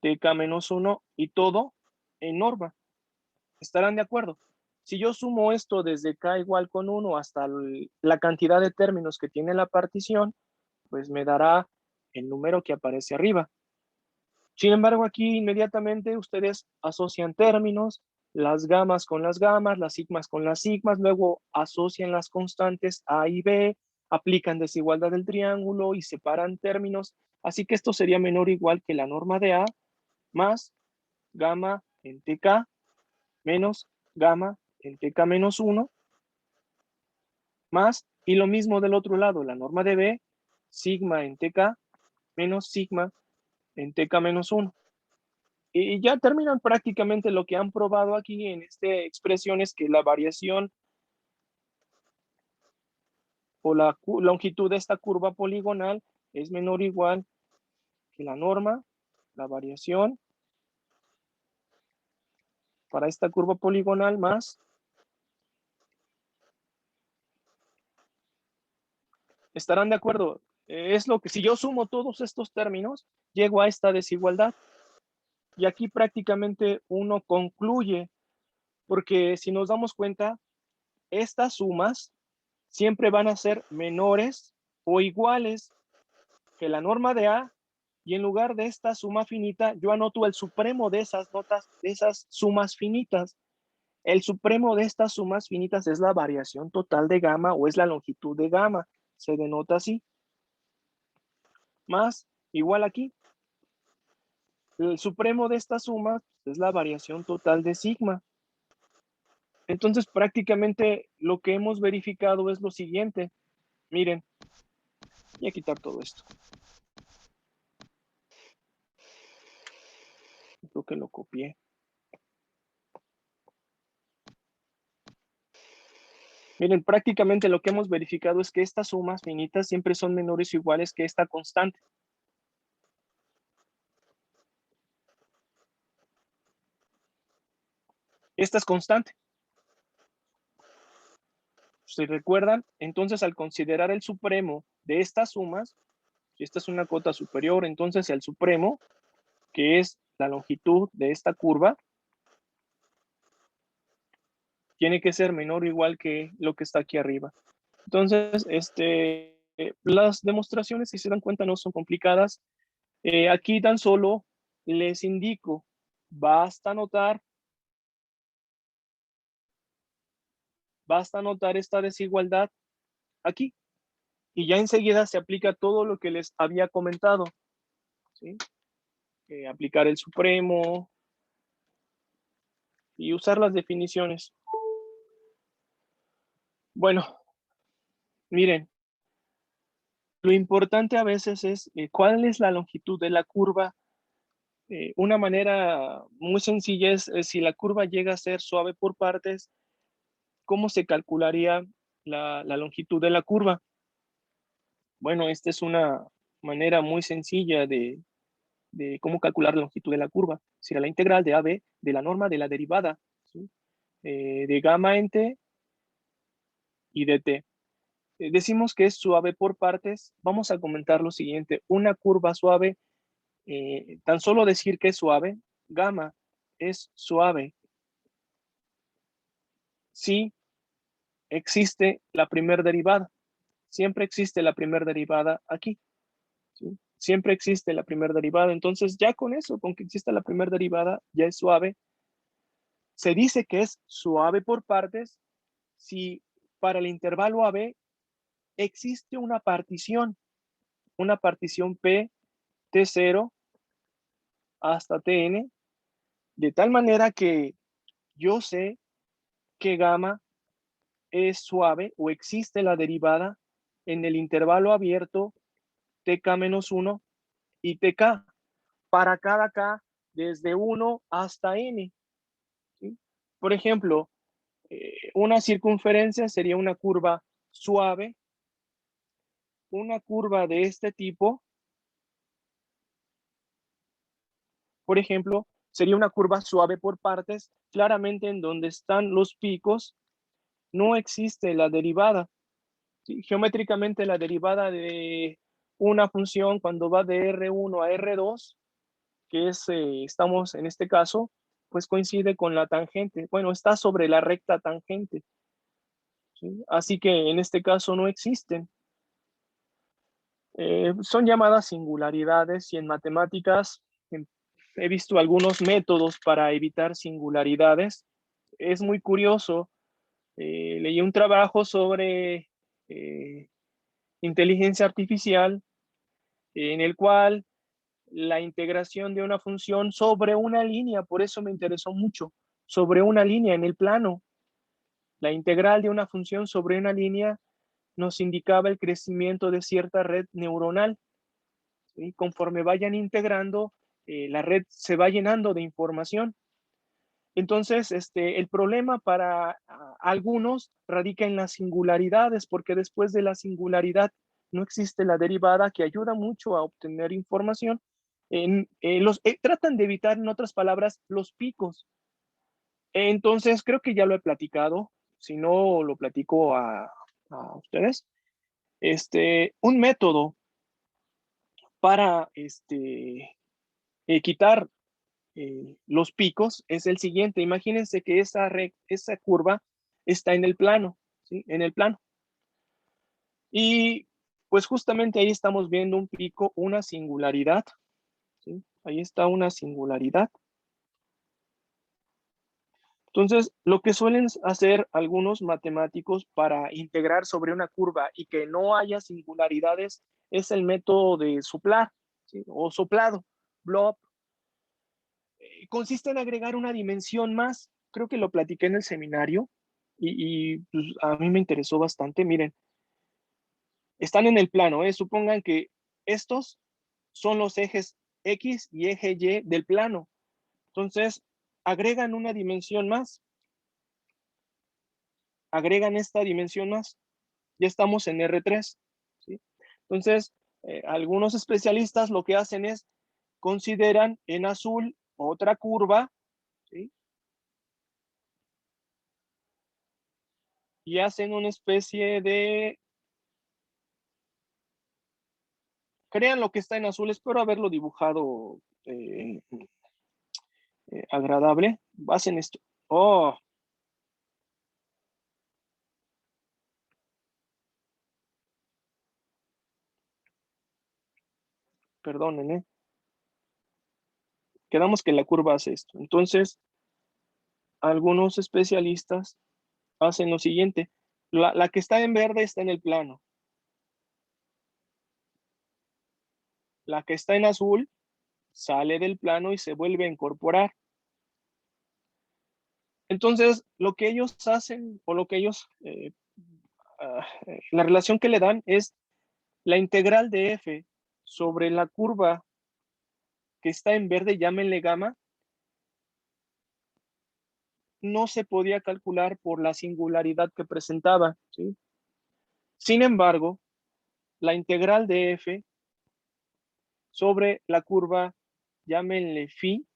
TK menos 1 y todo en norma. ¿Estarán de acuerdo? Si yo sumo esto desde K igual con 1 hasta la cantidad de términos que tiene la partición, pues me dará el número que aparece arriba. Sin embargo, aquí inmediatamente ustedes asocian términos, las gamas con las gamas, las sigmas con las sigmas, luego asocian las constantes A y B, aplican desigualdad del triángulo y separan términos. Así que esto sería menor o igual que la norma de A más gamma en TK menos gamma en TK menos 1 más, y lo mismo del otro lado, la norma de B, sigma en TK menos sigma en TK menos 1. Y ya terminan prácticamente lo que han probado aquí en esta expresión, es que la variación o la longitud de esta curva poligonal es menor o igual que la norma, la variación para esta curva poligonal más. ¿Estarán de acuerdo? Es lo que, si yo sumo todos estos términos, llego a esta desigualdad. Y aquí prácticamente uno concluye, porque si nos damos cuenta, estas sumas siempre van a ser menores o iguales que la norma de A, y en lugar de esta suma finita, yo anoto el supremo de esas notas, de esas sumas finitas. El supremo de estas sumas finitas es la variación total de gamma o es la longitud de gamma. Se denota así. Más, igual aquí. El supremo de esta suma es la variación total de sigma. Entonces, prácticamente lo que hemos verificado es lo siguiente. Miren, voy a quitar todo esto. Creo que lo copié. Miren, prácticamente lo que hemos verificado es que estas sumas finitas siempre son menores o iguales que esta constante. Esta es constante. Si recuerdan, entonces al considerar el supremo de estas sumas, si esta es una cota superior, entonces el supremo, que es la longitud de esta curva, tiene que ser menor o igual que lo que está aquí arriba. Entonces, las demostraciones, si se dan cuenta, no son complicadas. Aquí tan solo les indico, basta anotar esta desigualdad aquí. Y ya enseguida se aplica todo lo que les había comentado, ¿sí? Aplicar el supremo y usar las definiciones. Bueno, miren, lo importante a veces es cuál es la longitud de la curva. Una manera muy sencilla es si la curva llega a ser suave por partes, ¿cómo se calcularía la longitud de la curva? Bueno, esta es una manera muy sencilla de cómo calcular la longitud de la curva. Será la integral de AB de la norma de la derivada, ¿sí? De gamma en t y de t. Decimos que es suave por partes. Vamos a comentar lo siguiente. Una curva suave, tan solo decir que es suave, gamma es suave si existe la primera derivada. Siempre existe la primera derivada aquí, ¿sí? Siempre existe la primera derivada. Entonces ya con eso, con que exista la primera derivada, ya es suave. Se dice que es suave por partes si para el intervalo AB existe una partición P T0 hasta Tn, de tal manera que yo sé que gamma es suave o existe la derivada en el intervalo abierto Tk-1 y Tk para cada K desde 1 hasta N, ¿sí? Por ejemplo, una circunferencia sería una curva suave. Una curva de este tipo, por ejemplo, sería una curva suave por partes, claramente en donde están los picos no existe la derivada. ¿Sí? Geométricamente la derivada de una función cuando va de R1 a R2, que es, estamos en este caso, pues coincide con la tangente. Bueno, está sobre la recta tangente, ¿sí? Así que en este caso no existen. Son llamadas singularidades y en matemáticas he visto algunos métodos para evitar singularidades. Es muy curioso. Leí un trabajo sobre inteligencia artificial en el cual la integración de una función sobre una línea, por eso me interesó mucho, sobre una línea en el plano. La integral de una función sobre una línea nos indicaba el crecimiento de cierta red neuronal. ¿Sí? Conforme vayan integrando, la red se va llenando de información. Entonces, el problema para algunos radica en las singularidades, porque después de la singularidad no existe la derivada que ayuda mucho a obtener información. Tratan de evitar, en otras palabras, los picos. Entonces, creo que ya lo he platicado. Si no, lo platico a ustedes. Un método para quitar los picos es el siguiente. Imagínense que esa curva está en el plano, ¿sí? En el plano. Y pues justamente ahí estamos viendo un pico, una singularidad, ¿sí? Ahí está una singularidad. Entonces, lo que suelen hacer algunos matemáticos para integrar sobre una curva y que no haya singularidades es el método de soplar, ¿sí? O soplado, blow up. Consiste en agregar una dimensión más. Creo que lo platiqué en el seminario y pues, a mí me interesó bastante. Miren, están en el plano, supongan que estos son los ejes X y eje Y del plano. Entonces, agregan una dimensión más. Agregan esta dimensión más. Ya estamos en R3, ¿sí? Entonces, algunos especialistas lo que hacen es consideran en azul otra curva, ¿sí? Y hacen una especie de... Crean lo que está en azul, espero haberlo dibujado agradable. Hacen esto. Oh, perdonen, Quedamos que la curva hace esto. Entonces, algunos especialistas hacen lo siguiente. La que está en verde está en el plano. La que está en azul sale del plano y se vuelve a incorporar. Entonces, lo que ellos hacen o lo que ellos, la relación que le dan es la integral de f sobre la curva que está en verde, llámenle gamma, no se podía calcular por la singularidad que presentaba, ¿sí? Sin embargo, la integral de f sobre la curva, llámenle phi,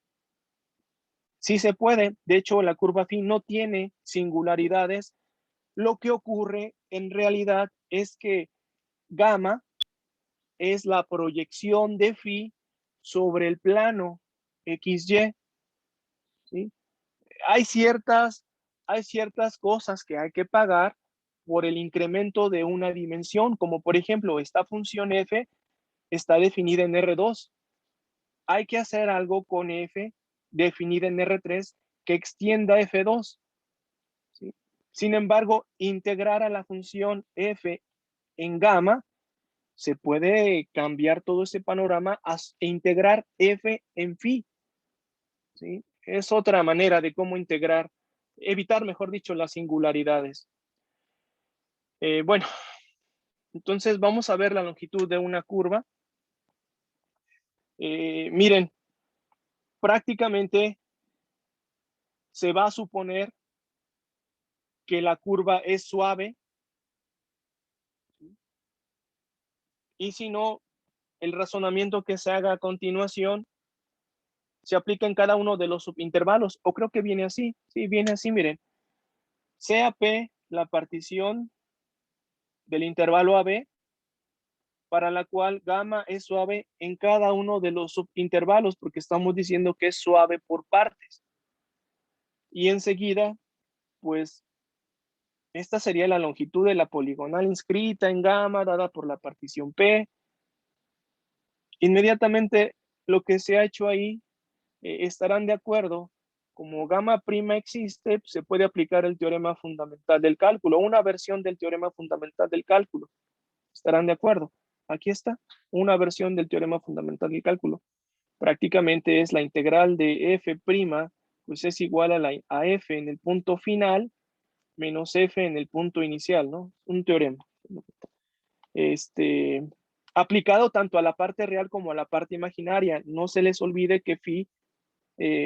sí se puede. De hecho, la curva phi no tiene singularidades. Lo que ocurre en realidad es que gamma es la proyección de phi sobre el plano XY, ¿sí? Hay ciertas cosas que hay que pagar por el incremento de una dimensión, como por ejemplo, esta función f está definida en R2. Hay que hacer algo con f definida en R3 que extienda F2, ¿sí? Sin embargo, integrar a la función f en gamma, se puede cambiar todo ese panorama e integrar f en phi, ¿sí? Es otra manera de cómo integrar, evitar, mejor dicho, las singularidades. Bueno, entonces vamos a ver la longitud de una curva. Miren, prácticamente se va a suponer que la curva es suave, y si no, el razonamiento que se haga a continuación se aplica en cada uno de los subintervalos, o creo que viene así, sí, viene así, miren. Sea P la partición del intervalo AB, para la cual gamma es suave en cada uno de los subintervalos, porque estamos diciendo que es suave por partes. Y enseguida, pues, esta sería la longitud de la poligonal inscrita en gamma, dada por la partición P. Inmediatamente, lo que se ha hecho ahí, estarán de acuerdo. Como gamma prima existe, se puede aplicar el teorema fundamental del cálculo, una versión del teorema fundamental del cálculo. ¿Estarán de acuerdo? Aquí está, una versión del teorema fundamental del cálculo. Prácticamente es la integral de f', pues es igual a f en el punto final menos f en el punto inicial, ¿no? Un teorema. aplicado tanto a la parte real como a la parte imaginaria. No se les olvide que phi,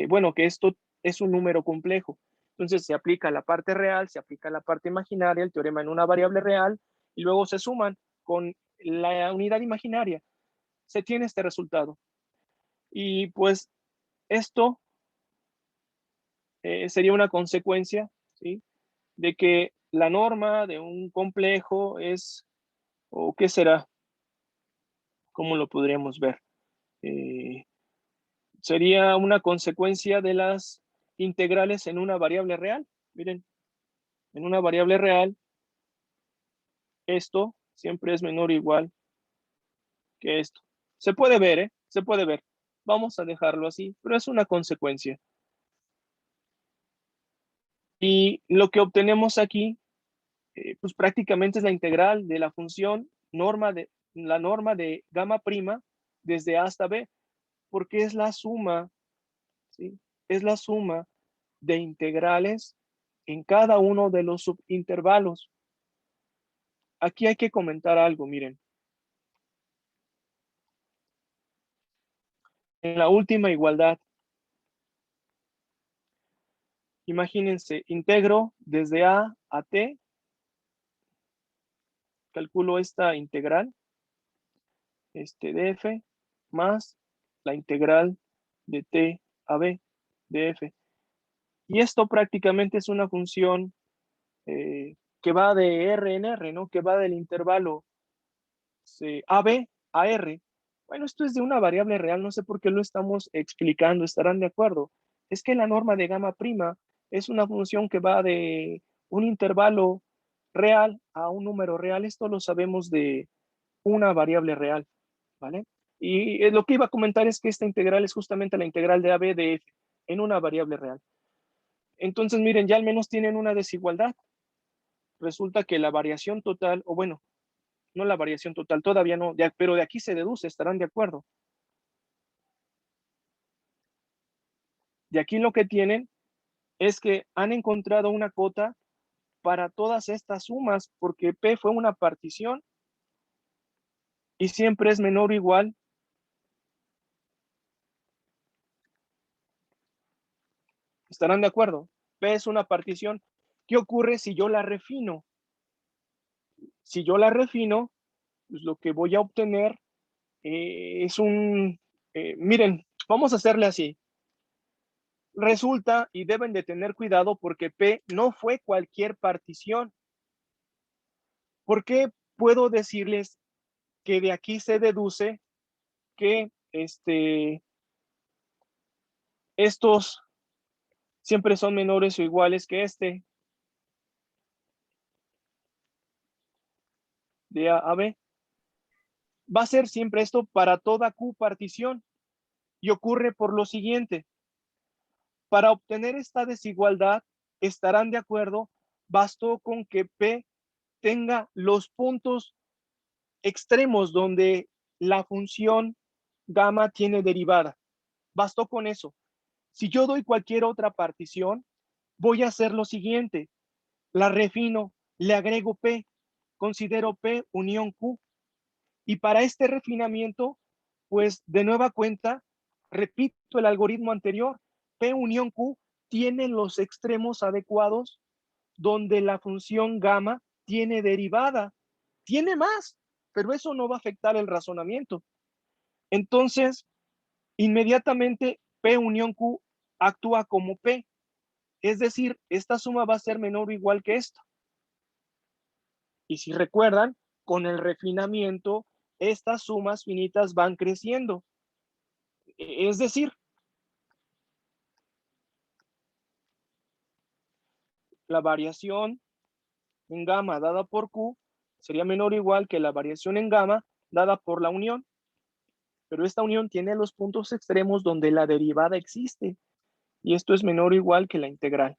bueno, que esto es un número complejo. Entonces se aplica a la parte real, se aplica a la parte imaginaria, el teorema en una variable real, y luego se suman con la unidad imaginaria. Se tiene este resultado. Y pues esto sería una consecuencia, ¿sí?, de que la norma de un complejo es, o qué será, ¿cómo lo podríamos ver? Sería una consecuencia de las integrales en una variable real. Miren, en una variable real, esto siempre es menor o igual que esto. Se puede ver, ¿eh? Se puede ver. Vamos a dejarlo así, pero es una consecuencia. Y lo que obtenemos aquí, pues prácticamente es la integral de la función la norma de gamma prima desde A hasta B, porque es la suma, ¿sí? Es la suma de integrales en cada uno de los subintervalos. Aquí hay que comentar algo, miren. En la última igualdad, imagínense, integro desde A a T, calculo esta integral, df, más la integral de T a B, df. Y esto prácticamente es una función que va de R en R, ¿no? Que va del intervalo AB a R. Bueno, esto es de una variable real, no sé por qué lo estamos explicando, estarán de acuerdo. Es que la norma de gamma prima es una función que va de un intervalo real a un número real. Esto lo sabemos de una variable real, ¿vale? Y lo que iba a comentar es que esta integral es justamente la integral de AB de F en una variable real. Entonces, miren, ya al menos tienen una desigualdad. Resulta que la variación total, o bueno, no la variación total, todavía no, pero de aquí se deduce, estarán de acuerdo. De aquí lo que tienen es que han encontrado una cota para todas estas sumas, porque P fue una partición y siempre es menor o igual. ¿Estarán de acuerdo? P es una partición. ¿Qué ocurre si yo la refino? Si yo la refino, pues lo que voy a obtener es miren, vamos a hacerle así. Resulta, y deben de tener cuidado porque P no fue cualquier partición. ¿Por qué puedo decirles que de aquí se deduce que estos siempre son menores o iguales que de A a B? Va a ser siempre esto para toda Q partición y ocurre por lo siguiente. Para obtener esta desigualdad, estarán de acuerdo, bastó con que P tenga los puntos extremos donde la función gamma tiene derivada. Bastó con eso. Si yo doy cualquier otra partición, voy a hacer lo siguiente. La refino, le agrego P, considero P unión Q. Y para este refinamiento, pues de nueva cuenta, repito el algoritmo anterior. P unión Q tiene los extremos adecuados donde la función gamma tiene derivada. Tiene más, pero eso no va a afectar el razonamiento. Entonces, inmediatamente P unión Q actúa como P. Es decir, esta suma va a ser menor o igual que esto. Y si recuerdan, con el refinamiento, estas sumas finitas van creciendo. Es decir, la variación en gamma dada por Q sería menor o igual que la variación en gamma dada por la unión. Pero esta unión tiene los puntos extremos donde la derivada existe. Y esto es menor o igual que la integral.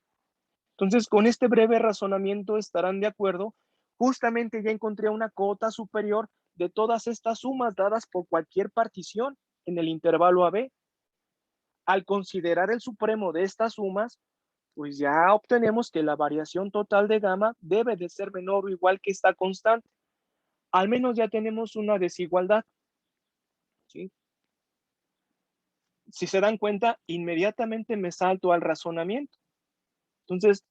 Entonces, con este breve razonamiento estarán de acuerdo. Justamente ya encontré una cota superior de todas estas sumas dadas por cualquier partición en el intervalo AB. Al considerar el supremo de estas sumas, pues ya obtenemos que la variación total de gamma debe de ser menor o igual que esta constante. al menos ya tenemos una desigualdad, ¿sí? Si se dan cuenta, inmediatamente me salto al razonamiento. Entonces,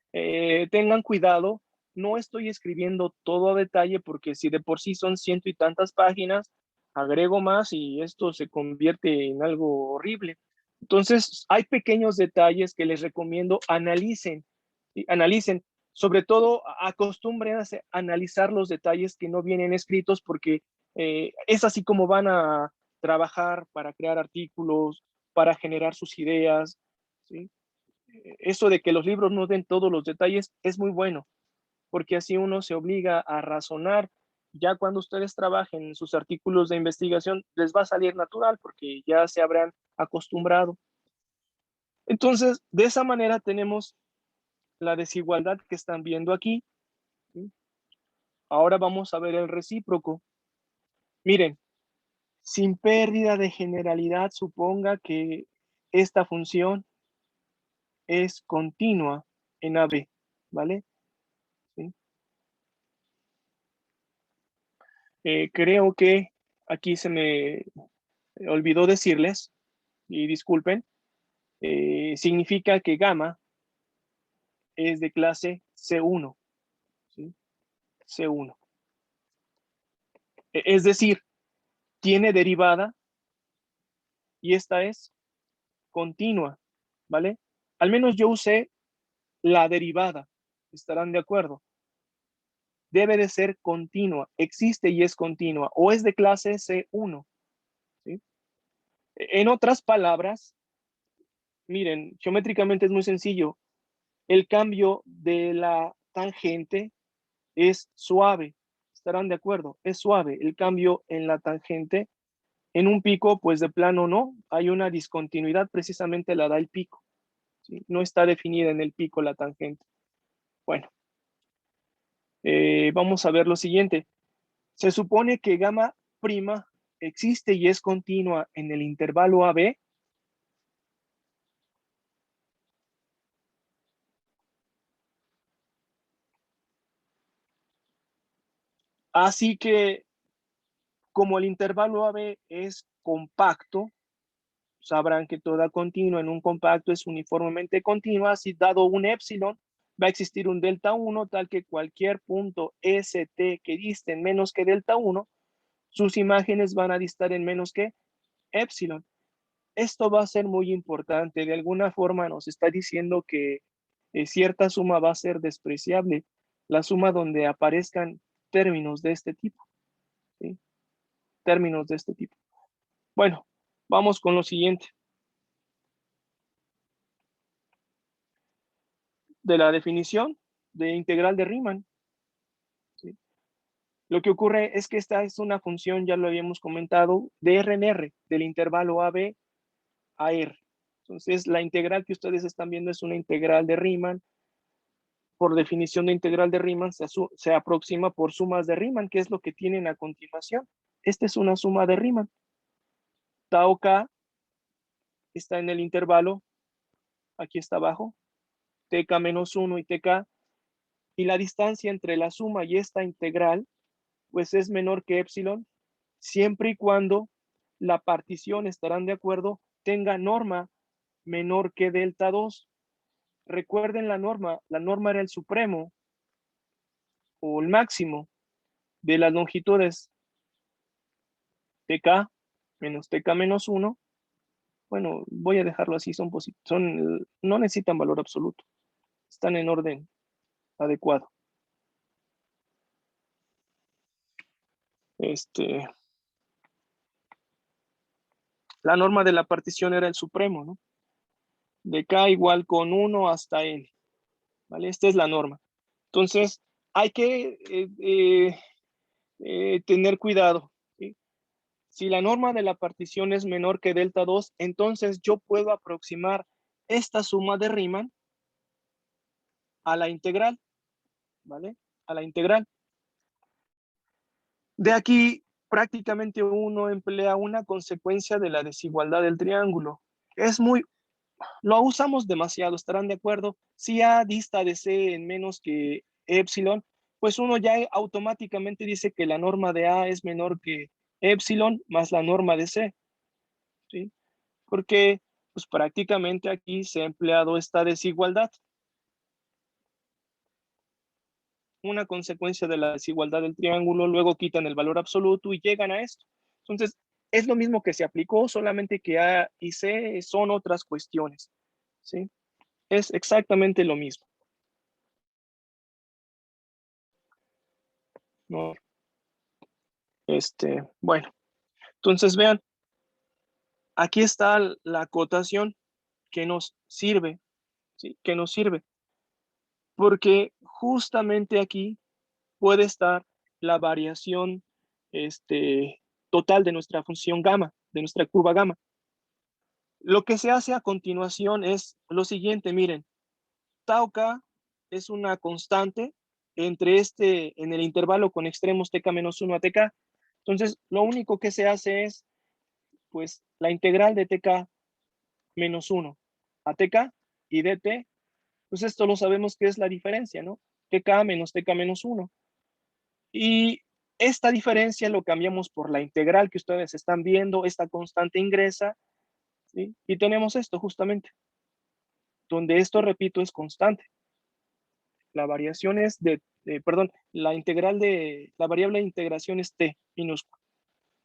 tengan cuidado, no estoy escribiendo todo a detalle porque si de por sí son ciento y tantas páginas, agrego más y esto se convierte en algo horrible. Entonces, hay pequeños detalles que les recomiendo analicen, ¿sí? Analicen, sobre todo acostumbren a analizar los detalles que no vienen escritos porque es así como van a trabajar para crear artículos, para generar sus ideas, ¿sí? Eso de que los libros no den todos los detalles es muy bueno, porque así uno se obliga a razonar. Ya cuando ustedes trabajen en sus artículos de investigación, les va a salir natural porque ya se habrán acostumbrado. Entonces, de esa manera tenemos la desigualdad que están viendo aquí, ¿sí? Ahora vamos a ver el recíproco. Miren, sin pérdida de generalidad, suponga que esta función es continua en AB, ¿vale? ¿Sí? Creo que aquí se me olvidó decirles, y disculpen, significa que gamma es de clase C1, ¿sí? C1. Es decir, tiene derivada y esta es continua, ¿vale? Al menos yo usé la derivada, estarán de acuerdo. Debe de ser continua, existe y es continua, o es de clase C1, ¿sí? En otras palabras, miren, geométricamente es muy sencillo. El cambio de la tangente es suave. ¿Estarán de acuerdo? Es suave el cambio en la tangente. En un pico, pues de plano no. Hay una discontinuidad, precisamente la da el pico, ¿sí? No está definida en el pico la tangente. Bueno, vamos a ver lo siguiente. Se supone que gamma prima existe y es continua en el intervalo AB. Así que como el intervalo AB es compacto, sabrán que toda continua en un compacto es uniformemente continua. Si dado un épsilon, va a existir un delta 1 tal que cualquier punto ST que diste en menos que delta 1, sus imágenes van a distar en menos que épsilon. Esto va a ser muy importante. De alguna forma nos está diciendo que cierta suma va a ser despreciable. La suma donde aparezcan términos de este tipo, ¿sí? Términos de este tipo. Bueno, vamos con lo siguiente. De la definición de integral de Riemann, ¿sí? Lo que ocurre es que esta es una función, ya lo habíamos comentado, de R en R, del intervalo AB a R. Entonces, la integral que ustedes están viendo es una integral de Riemann. Por definición de integral de Riemann, se aproxima por sumas de Riemann, que es lo que tienen a continuación. Esta es una suma de Riemann. Tau K está en el intervalo, aquí está abajo, TK menos 1 y TK, y la distancia entre la suma y esta integral, pues es menor que épsilon, siempre y cuando la partición, estarán de acuerdo, tenga norma menor que delta 2. Recuerden la norma era el supremo o el máximo de las longitudes TK menos TK menos 1. Bueno, voy a dejarlo así, no necesitan valor absoluto, están en orden adecuado. La norma de la partición era el supremo, ¿no? De K igual con 1 hasta N, ¿vale? Esta es la norma. Entonces, hay que tener cuidado, ¿sí? Si la norma de la partición es menor que delta 2, entonces yo puedo aproximar esta suma de Riemann a la integral, ¿vale? A la integral. De aquí, prácticamente uno emplea una consecuencia de la desigualdad del triángulo. Lo usamos demasiado, estarán de acuerdo. Si A dista de C en menos que épsilon, pues uno ya automáticamente dice que la norma de A es menor que epsilon más la norma de C, ¿sí? Porque pues prácticamente aquí se ha empleado esta desigualdad. Una consecuencia de la desigualdad del triángulo, luego quitan el valor absoluto y llegan a esto. Entonces, es lo mismo que se aplicó, solamente que A y C son otras cuestiones, ¿sí? Es exactamente lo mismo. ¿No? Bueno, entonces vean, aquí está la acotación que nos sirve, ¿sí? Que nos sirve, porque justamente aquí puede estar la variación total de nuestra función gamma, de nuestra curva gamma. Lo que se hace a continuación es lo siguiente, miren, tau k es una constante entre en el intervalo con extremos tk-1 a tk. Entonces, lo único que se hace es, pues, la integral de tk-1 a tk y dt, pues esto lo sabemos que es la diferencia, ¿no? tk menos tk-1. Y esta diferencia lo cambiamos por la integral que ustedes están viendo, esta constante ingresa, ¿sí? Y tenemos esto justamente, donde esto, repito, es constante. La variación es perdón, la integral de, la variable de integración es t minúscula.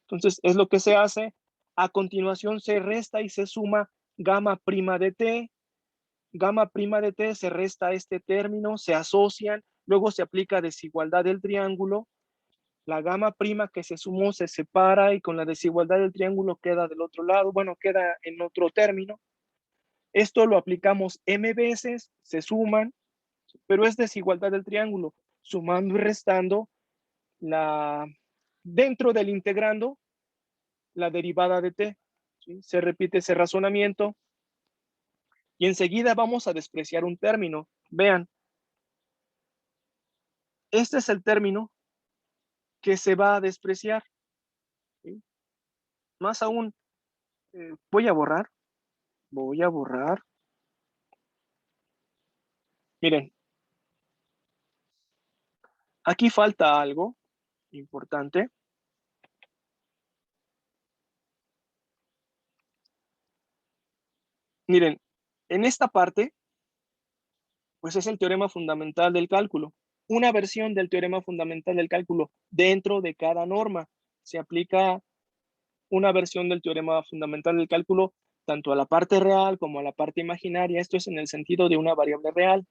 Entonces, es lo que se hace. A continuación se resta y se suma gamma prima de t. Gamma prima de t se resta a este término, se asocian, luego se aplica desigualdad del triángulo. La gamma prima que se sumó se separa y con la desigualdad del triángulo queda del otro lado, bueno, queda en otro término. Esto lo aplicamos m veces, se suman, pero es desigualdad del triángulo, sumando y restando dentro del integrando la derivada de t. ¿Sí? Se repite ese razonamiento y enseguida vamos a despreciar un término. Vean, este es el término que se va a despreciar. ¿Sí? Más aún, voy a borrar. Miren, aquí falta algo importante. Miren, en esta parte, pues es el teorema fundamental del cálculo. Una versión del teorema fundamental del cálculo dentro de cada norma. Se aplica una versión del teorema fundamental del cálculo tanto a la parte real como a la parte imaginaria. Esto es en el sentido de una variable real.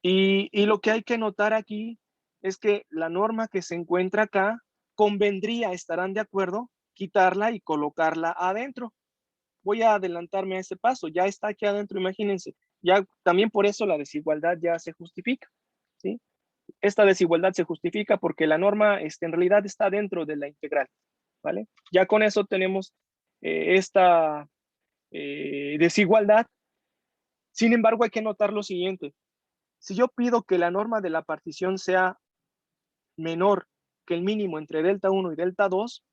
Y lo que hay que notar aquí es que la norma que se encuentra acá convendría, estarán de acuerdo, quitarla y colocarla adentro. Voy a adelantarme a ese paso, ya está aquí adentro, imagínense. Ya también por eso la desigualdad ya se justifica, ¿sí? Esta desigualdad se justifica porque la norma en realidad está dentro de la integral, ¿vale? Ya con eso tenemos esta desigualdad. Sin embargo, hay que notar lo siguiente. Si yo pido que la norma de la partición sea menor que el mínimo entre delta 1 y delta 2,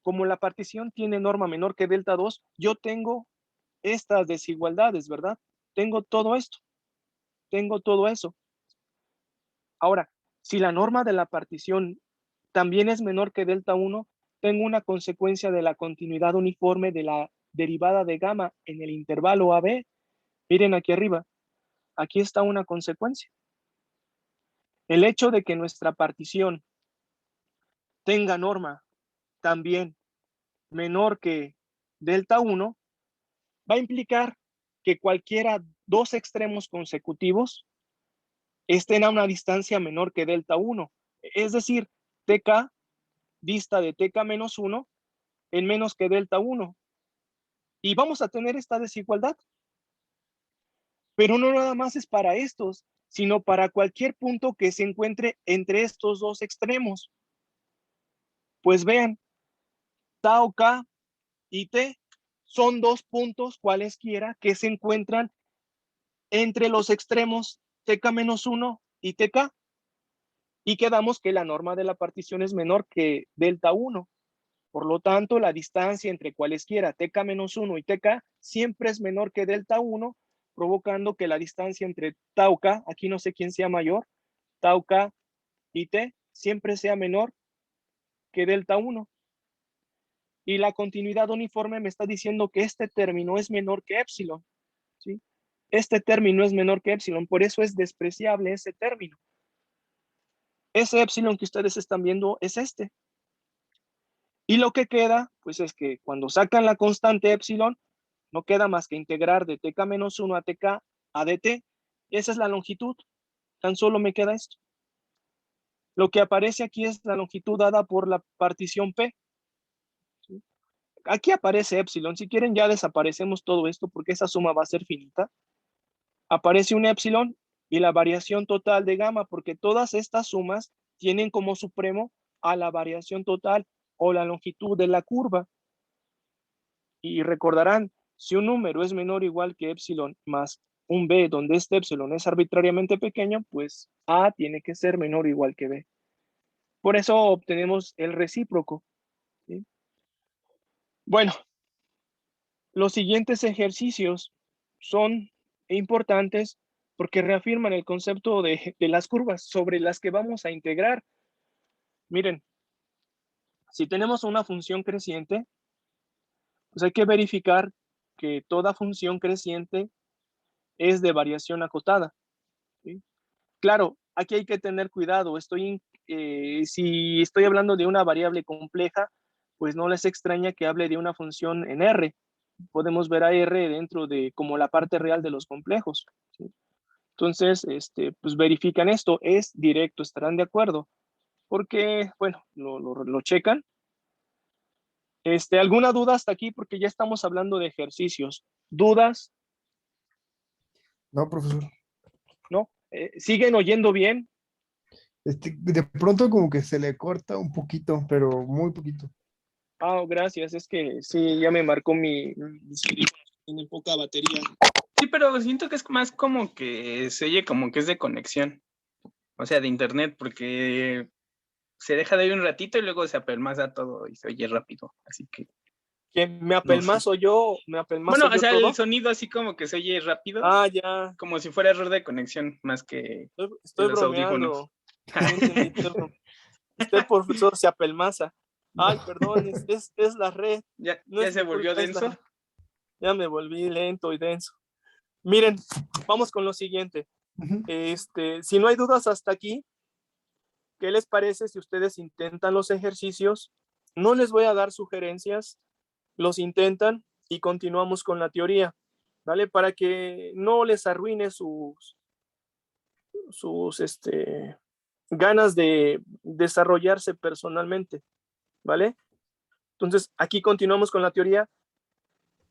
como la partición tiene norma menor que delta 2, yo tengo estas desigualdades, ¿verdad? Tengo todo esto, tengo todo eso. Ahora, si la norma de la partición también es menor que delta 1, tengo una consecuencia de la continuidad uniforme de la derivada de gamma en el intervalo AB. Miren aquí arriba, aquí está una consecuencia. El hecho de que nuestra partición tenga norma también menor que delta 1 va a implicar que cualquiera dos extremos consecutivos estén a una distancia menor que delta 1. Es decir, TK dista de TK-1 en menos que delta 1. Y vamos a tener esta desigualdad. Pero no nada más es para estos, sino para cualquier punto que se encuentre entre estos dos extremos. Pues vean, tau K y T son dos puntos cualesquiera que se encuentran entre los extremos TK-1 y TK. Y quedamos que la norma de la partición es menor que delta 1. Por lo tanto, la distancia entre cualesquiera TK-1 y TK siempre es menor que delta 1, provocando que la distancia entre tau K, aquí no sé quién sea mayor, tau k y t siempre sea menor que delta 1. Y la continuidad uniforme me está diciendo que este término es menor que épsilon, ¿sí? Este término es menor que épsilon, por eso es despreciable ese término. Ese épsilon que ustedes están viendo es este. Y lo que queda, pues es que cuando sacan la constante épsilon, no queda más que integrar de tk-1 a tk a dt. Esa es la longitud. Tan solo me queda esto. Lo que aparece aquí es la longitud dada por la partición P. ¿Sí? Aquí aparece épsilon. Si quieren ya desaparecemos todo esto porque esa suma va a ser finita. Aparece un épsilon y la variación total de gamma, porque todas estas sumas tienen como supremo a la variación total o la longitud de la curva. Y recordarán, si un número es menor o igual que épsilon más un b, donde este épsilon es arbitrariamente pequeño, pues a tiene que ser menor o igual que b. Por eso obtenemos el recíproco, ¿sí? Bueno, los siguientes ejercicios son importantes porque reafirman el concepto de las curvas sobre las que vamos a integrar. Miren, si tenemos una función creciente, pues hay que verificar que toda función creciente es de variación acotada, ¿sí? Claro, aquí hay que tener cuidado. Si estoy hablando de una variable compleja, pues no les extraña que hable de una función en R. Podemos ver a R dentro de como la parte real de los complejos, ¿sí? Entonces, pues verifican esto, es directo, estarán de acuerdo, porque, bueno, lo checan. ¿Alguna duda hasta aquí? Porque ya estamos hablando de ejercicios. ¿Dudas? No, profesor. ¿No? ¿Siguen oyendo bien? De pronto como que se le corta un poquito, pero muy poquito. Ah, gracias. Es que sí, ya me marcó mis audífonos, tienen poca batería. Sí, pero siento que es más como que se oye como que es de conexión. O sea, de internet, porque se deja de ir un ratito y luego se apelmaza todo y se oye rápido. Así que. ¿Quién me No apelmazo sé. yo? ¿Me apelmazo Bueno, o yo sea, todo? el sonido así como que se oye rápido, Ah, ya. como si fuera error de conexión, más que de Estoy los audífonos. bromeando. Sí, entendí. Usted, profesor, se apelmaza. Ay, perdón, es la red. ¿Ya, No ya es se mi volvió culpa, es denso? Ya me volví lento y denso. Miren, vamos con lo siguiente. Ujú. Si no hay dudas hasta aquí, ¿qué les parece si ustedes intentan los ejercicios? No les voy a dar sugerencias, los intentan y continuamos con la teoría, ¿vale? Para que no les arruine sus ganas de desarrollarse personalmente, ¿vale? Entonces, aquí continuamos con la teoría.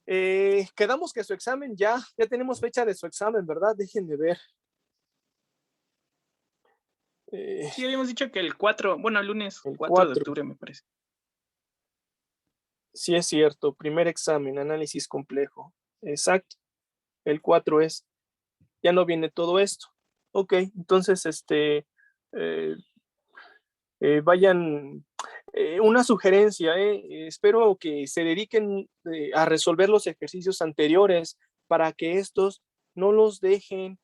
Quedamos que su examen ya tenemos fecha de su examen, ¿verdad? Déjenme ver. Sí, habíamos dicho que el 4, bueno, el lunes El 4 de 4. octubre, me parece. Sí, es cierto. Primer examen, análisis complejo. Exacto. El 4 es. Ya no viene todo esto. Ok, entonces, vayan. Una sugerencia, espero que se dediquen a resolver los ejercicios anteriores para que estos no los dejen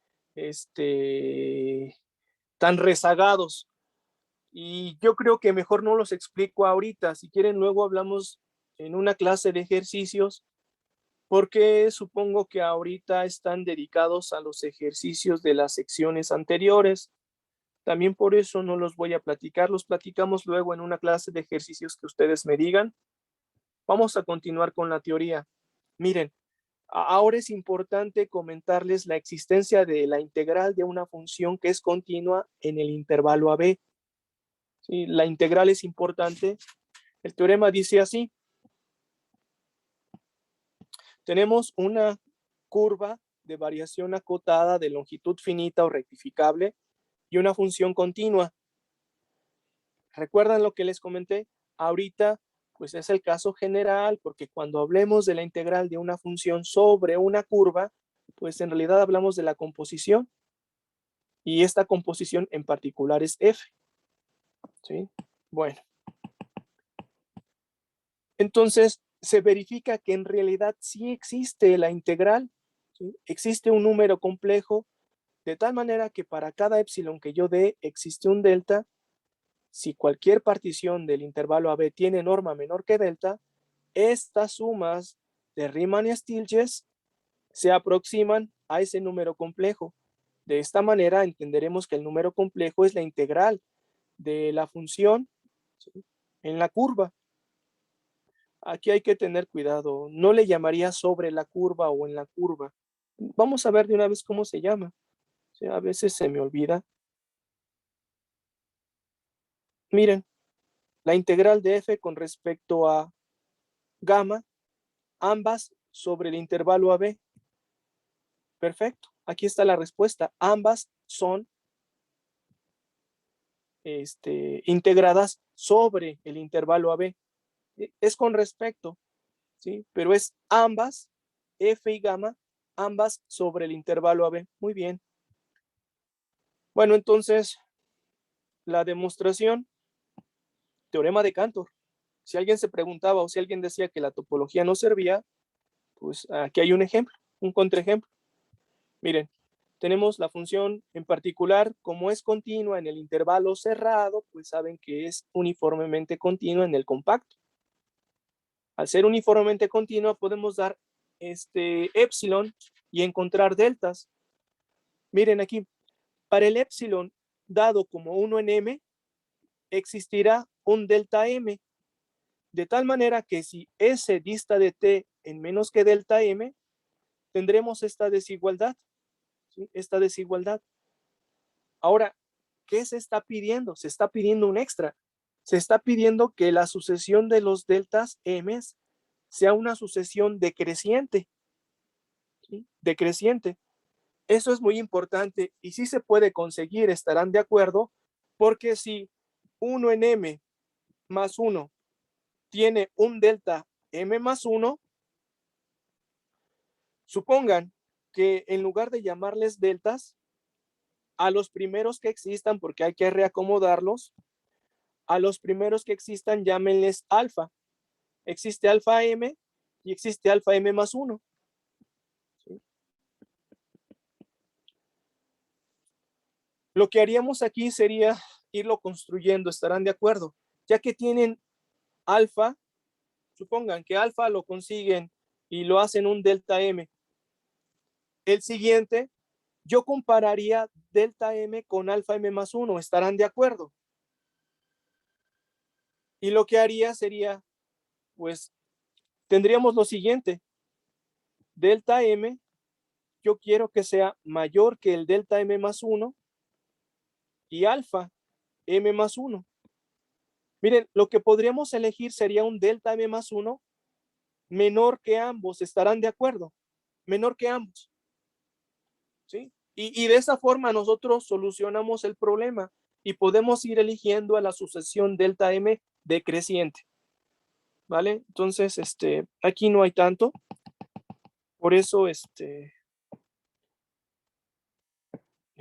tan rezagados. Y yo creo que mejor no los explico ahorita. Si quieren, luego hablamos en una clase de ejercicios, porque supongo que ahorita están dedicados a los ejercicios de las secciones anteriores. También por eso no los voy a platicar. Los platicamos luego en una clase de ejercicios que ustedes me digan. Vamos a continuar con la teoría. Miren, ahora es importante comentarles la existencia de la integral de una función que es continua en el intervalo AB. ¿Sí? La integral es importante. El teorema dice así. Tenemos una curva de variación acotada de longitud finita o rectificable y una función continua. ¿Recuerdan lo que les comenté? Ahorita, pues es el caso general, porque cuando hablemos de la integral de una función sobre una curva, pues en realidad hablamos de la composición. Y esta composición en particular es f. ¿Sí? Bueno. Entonces, se verifica que en realidad sí existe la integral, ¿sí? Existe un número complejo De tal manera que para cada epsilon que yo dé existe un delta. Si cualquier partición del intervalo AB tiene norma menor que delta, estas sumas de Riemann y Stieltjes se aproximan a ese número complejo. De esta manera entenderemos que el número complejo es la integral de la función, ¿sí?, en la curva. Aquí hay que tener cuidado. No le llamaría sobre la curva o en la curva. Vamos a ver de una vez cómo se llama. ¿Sí? A veces se me olvida. Miren, la integral de f con respecto a gamma, ambas sobre el intervalo AB. Perfecto. Aquí está la respuesta. Ambas son integradas sobre el intervalo AB. Es con respecto, ¿sí? Pero es ambas, f y gamma, ambas sobre el intervalo AB. Muy bien. Bueno, entonces, la demostración, teorema de Cantor. Si alguien se preguntaba o si alguien decía que la topología no servía, pues aquí hay un ejemplo, un contraejemplo. Miren, tenemos la función en particular, como es continua en el intervalo cerrado, pues saben que es uniformemente continua en el compacto. Al ser uniformemente continua, podemos dar epsilon y encontrar deltas. Miren aquí, para el epsilon dado como 1 en m, existirá un delta m, de tal manera que si S dista de t en menos que delta m, tendremos esta desigualdad, ¿sí? Esta desigualdad. Ahora, ¿qué se está pidiendo? Se está pidiendo un extra. Se está pidiendo que la sucesión de los deltas m sea una sucesión decreciente, ¿sí? Decreciente. Eso es muy importante y si se puede conseguir, estarán de acuerdo, porque si 1 en m más 1 tiene un delta m más 1, supongan que en lugar de llamarles deltas, a los primeros que existan, porque hay que reacomodarlos, a los primeros que existan llámenles alfa. Existe alfa m y existe alfa m más 1. ¿Sí? Lo que haríamos aquí sería irlo construyendo, estarán de acuerdo, ya que tienen alfa, supongan que alfa lo consiguen y lo hacen un delta m. El siguiente, yo compararía delta m con alfa m más 1, estarán de acuerdo. Y lo que haría sería, pues, tendríamos lo siguiente, delta m, yo quiero que sea mayor que el delta m más 1 y alfa m más 1. Miren, lo que podríamos elegir sería un delta m más 1 menor que ambos, estarán de acuerdo, menor que ambos, ¿sí? Y de esa forma nosotros solucionamos el problema y podemos ir eligiendo a la sucesión delta m decreciente, ¿vale? Entonces, aquí no hay tanto, por eso,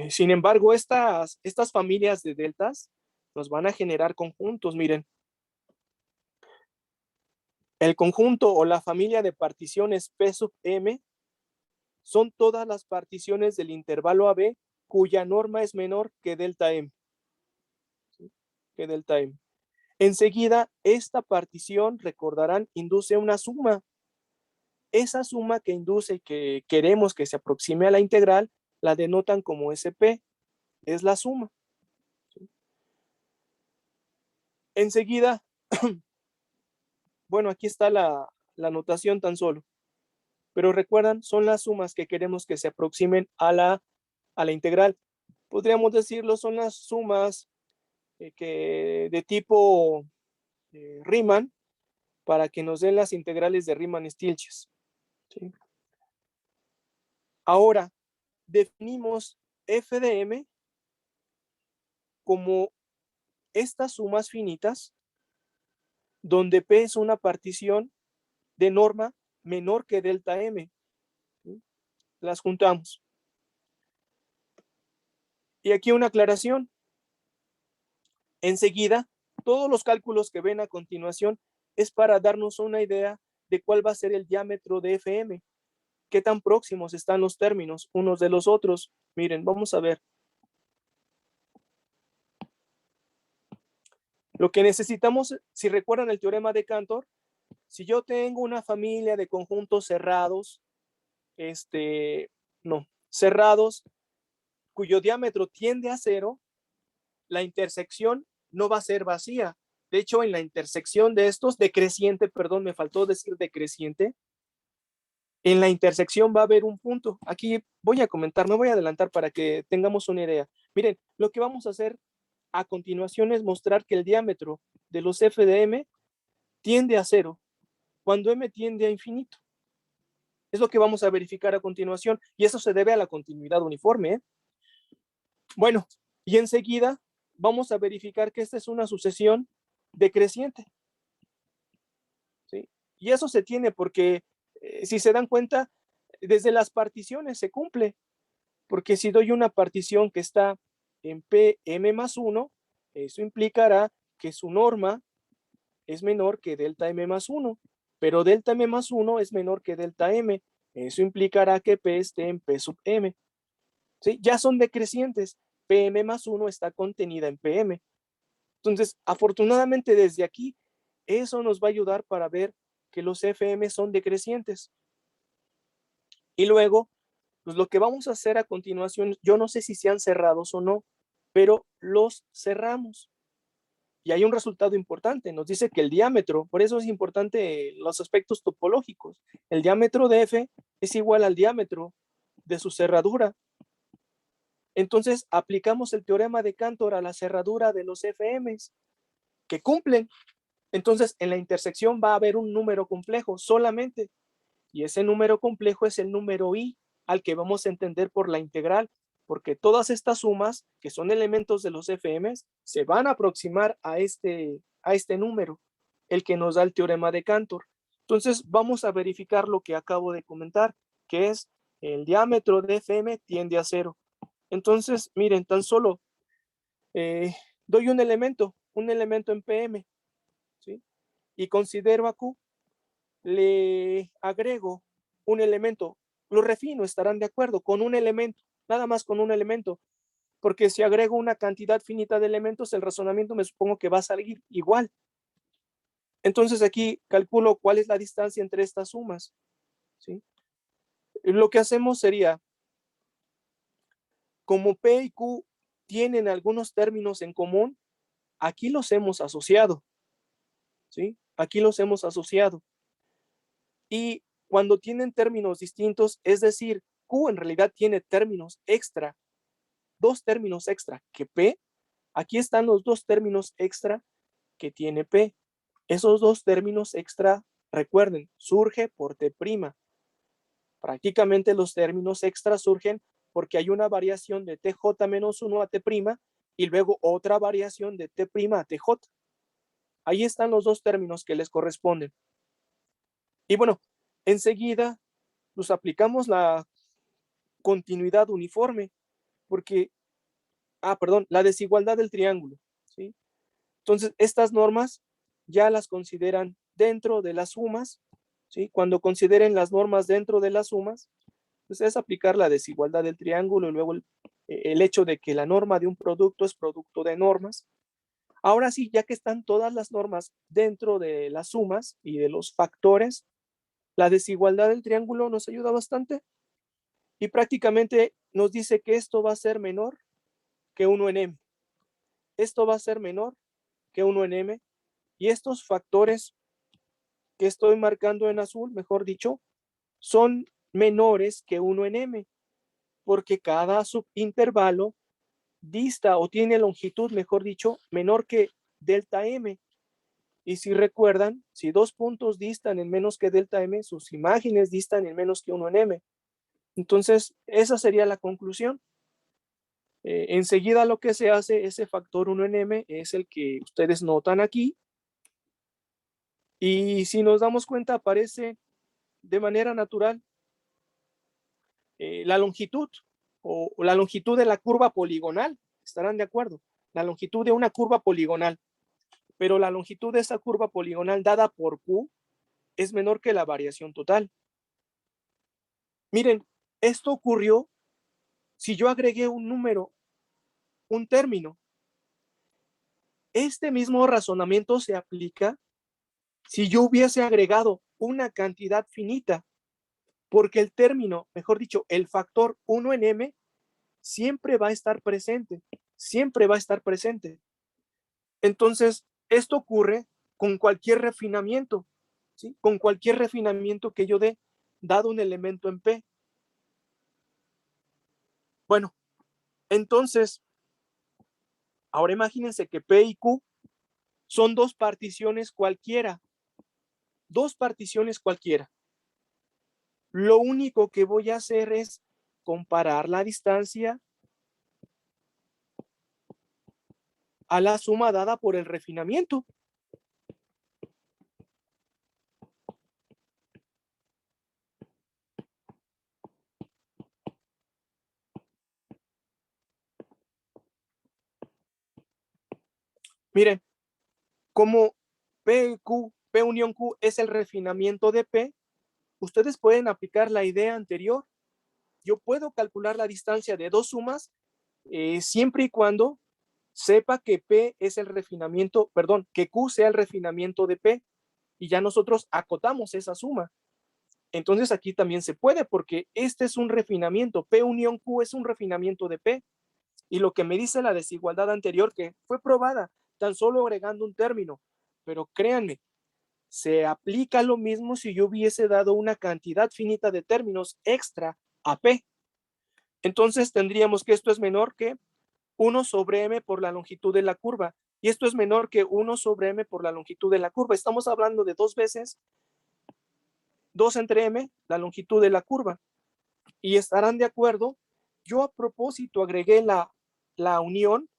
sin embargo, estas familias de deltas nos van a generar conjuntos, miren. El conjunto o la familia de particiones P sub m son todas las particiones del intervalo AB cuya norma es menor que delta m. ¿Sí? Que delta m. Enseguida, esta partición, recordarán, induce una suma. Esa suma que induce que queremos que se aproxime a la integral, la denotan como SP, es la suma. ¿Sí? Enseguida, bueno, aquí está la notación tan solo. Pero recuerdan, son las sumas que queremos que se aproximen a la integral. Podríamos decirlo, son las sumas de tipo Riemann para que nos den las integrales de Riemann-Stieltjes. ¿Sí? Ahora, definimos f de m como estas sumas finitas donde P es una partición de norma menor que delta m. ¿Sí? Las juntamos. Y aquí una aclaración. Enseguida, todos los cálculos que ven a continuación es para darnos una idea de cuál va a ser el diámetro de FM. qué tan próximos están los términos unos de los otros. Miren, vamos a ver. Lo que necesitamos, si recuerdan el teorema de Cantor, si yo tengo una familia de conjuntos cerrados, cerrados, cuyo diámetro tiende a 0, la intersección no va a ser vacía. De hecho, en la intersección de estos, decreciente, perdón, me faltó decir decreciente, en la intersección va a haber un punto. Aquí voy a comentar, me voy a adelantar para que tengamos una idea. Miren, lo que vamos a hacer a continuación es mostrar que el diámetro de los f de m tiende a 0 cuando m tiende a infinito. Es lo que vamos a verificar a continuación y eso se debe a la continuidad uniforme, ¿eh? Bueno, y enseguida vamos a verificar que esta es una sucesión decreciente, ¿sí? Y eso se tiene porque, si se dan cuenta, desde las particiones se cumple, porque si doy una partición que está en Pm más 1, eso implicará que su norma es menor que delta M más 1, pero delta M más 1 es menor que delta M. Eso implicará que P esté en P sub M. ¿Sí? Ya son decrecientes. Pm más 1 está contenida en Pm. Entonces, afortunadamente desde aquí, eso nos va a ayudar para ver que los Fm son decrecientes. Y luego, pues lo que vamos a hacer a continuación, yo no sé si sean cerrados o no, pero los cerramos. Y hay un resultado importante, nos dice que el diámetro, por eso es importante los aspectos topológicos, el diámetro de F es igual al diámetro de su cerradura. Entonces aplicamos el teorema de Cantor a la cerradura de los FMs que cumplen. Entonces en la intersección va a haber un número complejo solamente, y ese número complejo es el número I, al que vamos a entender por la integral, porque todas estas sumas, que son elementos de los FMs, se van a aproximar a este número, el que nos da el teorema de Cantor. Entonces vamos a verificar lo que acabo de comentar, que es el diámetro de FM tiende a 0. Entonces, miren, tan solo doy un elemento en PM, ¿sí? Y considero a Q, le agrego un elemento, lo refino, estarán de acuerdo, con un elemento, nada más con un elemento, porque si agrego una cantidad finita de elementos, el razonamiento me supongo que va a salir igual. Entonces aquí calculo cuál es la distancia entre estas sumas, ¿sí? Lo que hacemos sería, como P y Q tienen algunos términos en común, aquí los hemos asociado, ¿sí? Aquí los hemos asociado. Y cuando tienen términos distintos, es decir, Q en realidad tiene términos extra, dos términos extra que P, aquí están los dos términos extra que tiene P. Esos dos términos extra, recuerden, surge por T'. Prácticamente los términos extra surgen porque hay una variación de TJ-1 a T' y luego otra variación de T' a TJ. Ahí están los dos términos que les corresponden. Y bueno, enseguida nos aplicamos la continuidad uniforme, porque, la desigualdad del triángulo, ¿sí? Entonces, estas normas ya las consideran dentro de las sumas, ¿sí? Cuando consideren las normas dentro de las sumas, pues es aplicar la desigualdad del triángulo y luego el hecho de que la norma de un producto es producto de normas. Ahora sí, ya que están todas las normas dentro de las sumas y de los factores, la desigualdad del triángulo nos ayuda bastante y prácticamente nos dice que esto va a ser menor que 1 en m. Esto va a ser menor que 1 en m y estos factores que estoy marcando en azul, mejor dicho, son menores que 1 en m, porque cada subintervalo dista o tiene longitud, mejor dicho, menor que delta m. Y si recuerdan, si dos puntos distan en menos que delta m, sus imágenes distan en menos que 1 en m. Entonces, esa sería la conclusión. Enseguida lo que se hace, ese factor 1 en m es el que ustedes notan aquí. Y si nos damos cuenta, aparece de manera natural la longitud o la longitud de la curva poligonal. ¿Estarán de acuerdo? La longitud de una curva poligonal. Pero la longitud de esa curva poligonal dada por Q es menor que la variación total. Miren, esto ocurrió si yo agregué un número, un término. Este mismo razonamiento se aplica si yo hubiese agregado una cantidad finita, porque el término, mejor dicho, el factor 1 en m, siempre va a estar presente, siempre va a estar presente. Entonces, esto ocurre con cualquier refinamiento, ¿sí? Con cualquier refinamiento que yo dé, dado un elemento en P. Bueno, entonces, ahora imagínense que P y Q son dos particiones cualquiera. Dos particiones cualquiera. Lo único que voy a hacer es comparar la distancia a la suma dada por el refinamiento. Miren, como P unión Q es el refinamiento de P, ustedes pueden aplicar la idea anterior. Yo puedo calcular la distancia de dos sumas siempre y cuando sepa que P es el refinamiento, perdón, que Q sea el refinamiento de P, y ya nosotros acotamos esa suma. Entonces aquí también se puede, porque este es un refinamiento. P unión Q es un refinamiento de P. Y lo que me dice la desigualdad anterior, que fue probada tan solo agregando un término, pero créanme, se aplica lo mismo si yo hubiese dado una cantidad finita de términos extra a P. Entonces tendríamos que esto es menor que 1 sobre m por la longitud de la curva, y esto es menor que 1 sobre m por la longitud de la curva. Estamos hablando de 2 veces 2 entre m, la longitud de la curva. Y estarán de acuerdo, yo a propósito agregué la unión,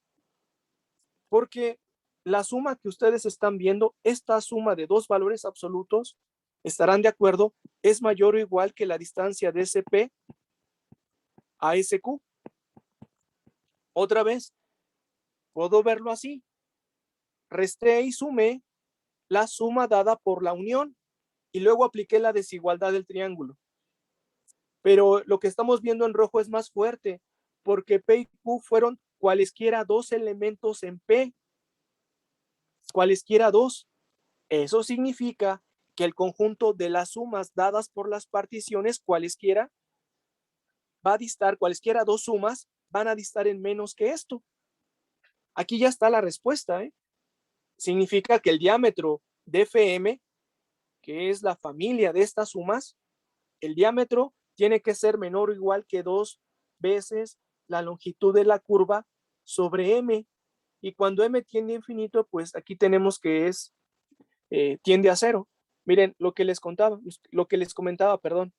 porque la suma que ustedes están viendo, esta suma de dos valores absolutos, estarán de acuerdo, es mayor o igual que la distancia de SP a SQ. Otra vez, puedo verlo así. Resté y sumé la suma dada por la unión y luego apliqué la desigualdad del triángulo. Pero lo que estamos viendo en rojo es más fuerte, porque P y Q fueron cualesquiera dos elementos en P. Cualesquiera dos. Eso significa que el conjunto de las sumas dadas por las particiones cualesquiera va a distar, cualesquiera dos sumas van a distar en menos que esto. Aquí ya está la respuesta, ¿eh? Significa que el diámetro de FM, que es la familia de estas sumas, el diámetro tiene que ser menor o igual que 2 veces la longitud de la curva sobre M. Y cuando M tiende a infinito, pues aquí tenemos que es tiende a cero. Miren lo que les comentaba, perdón.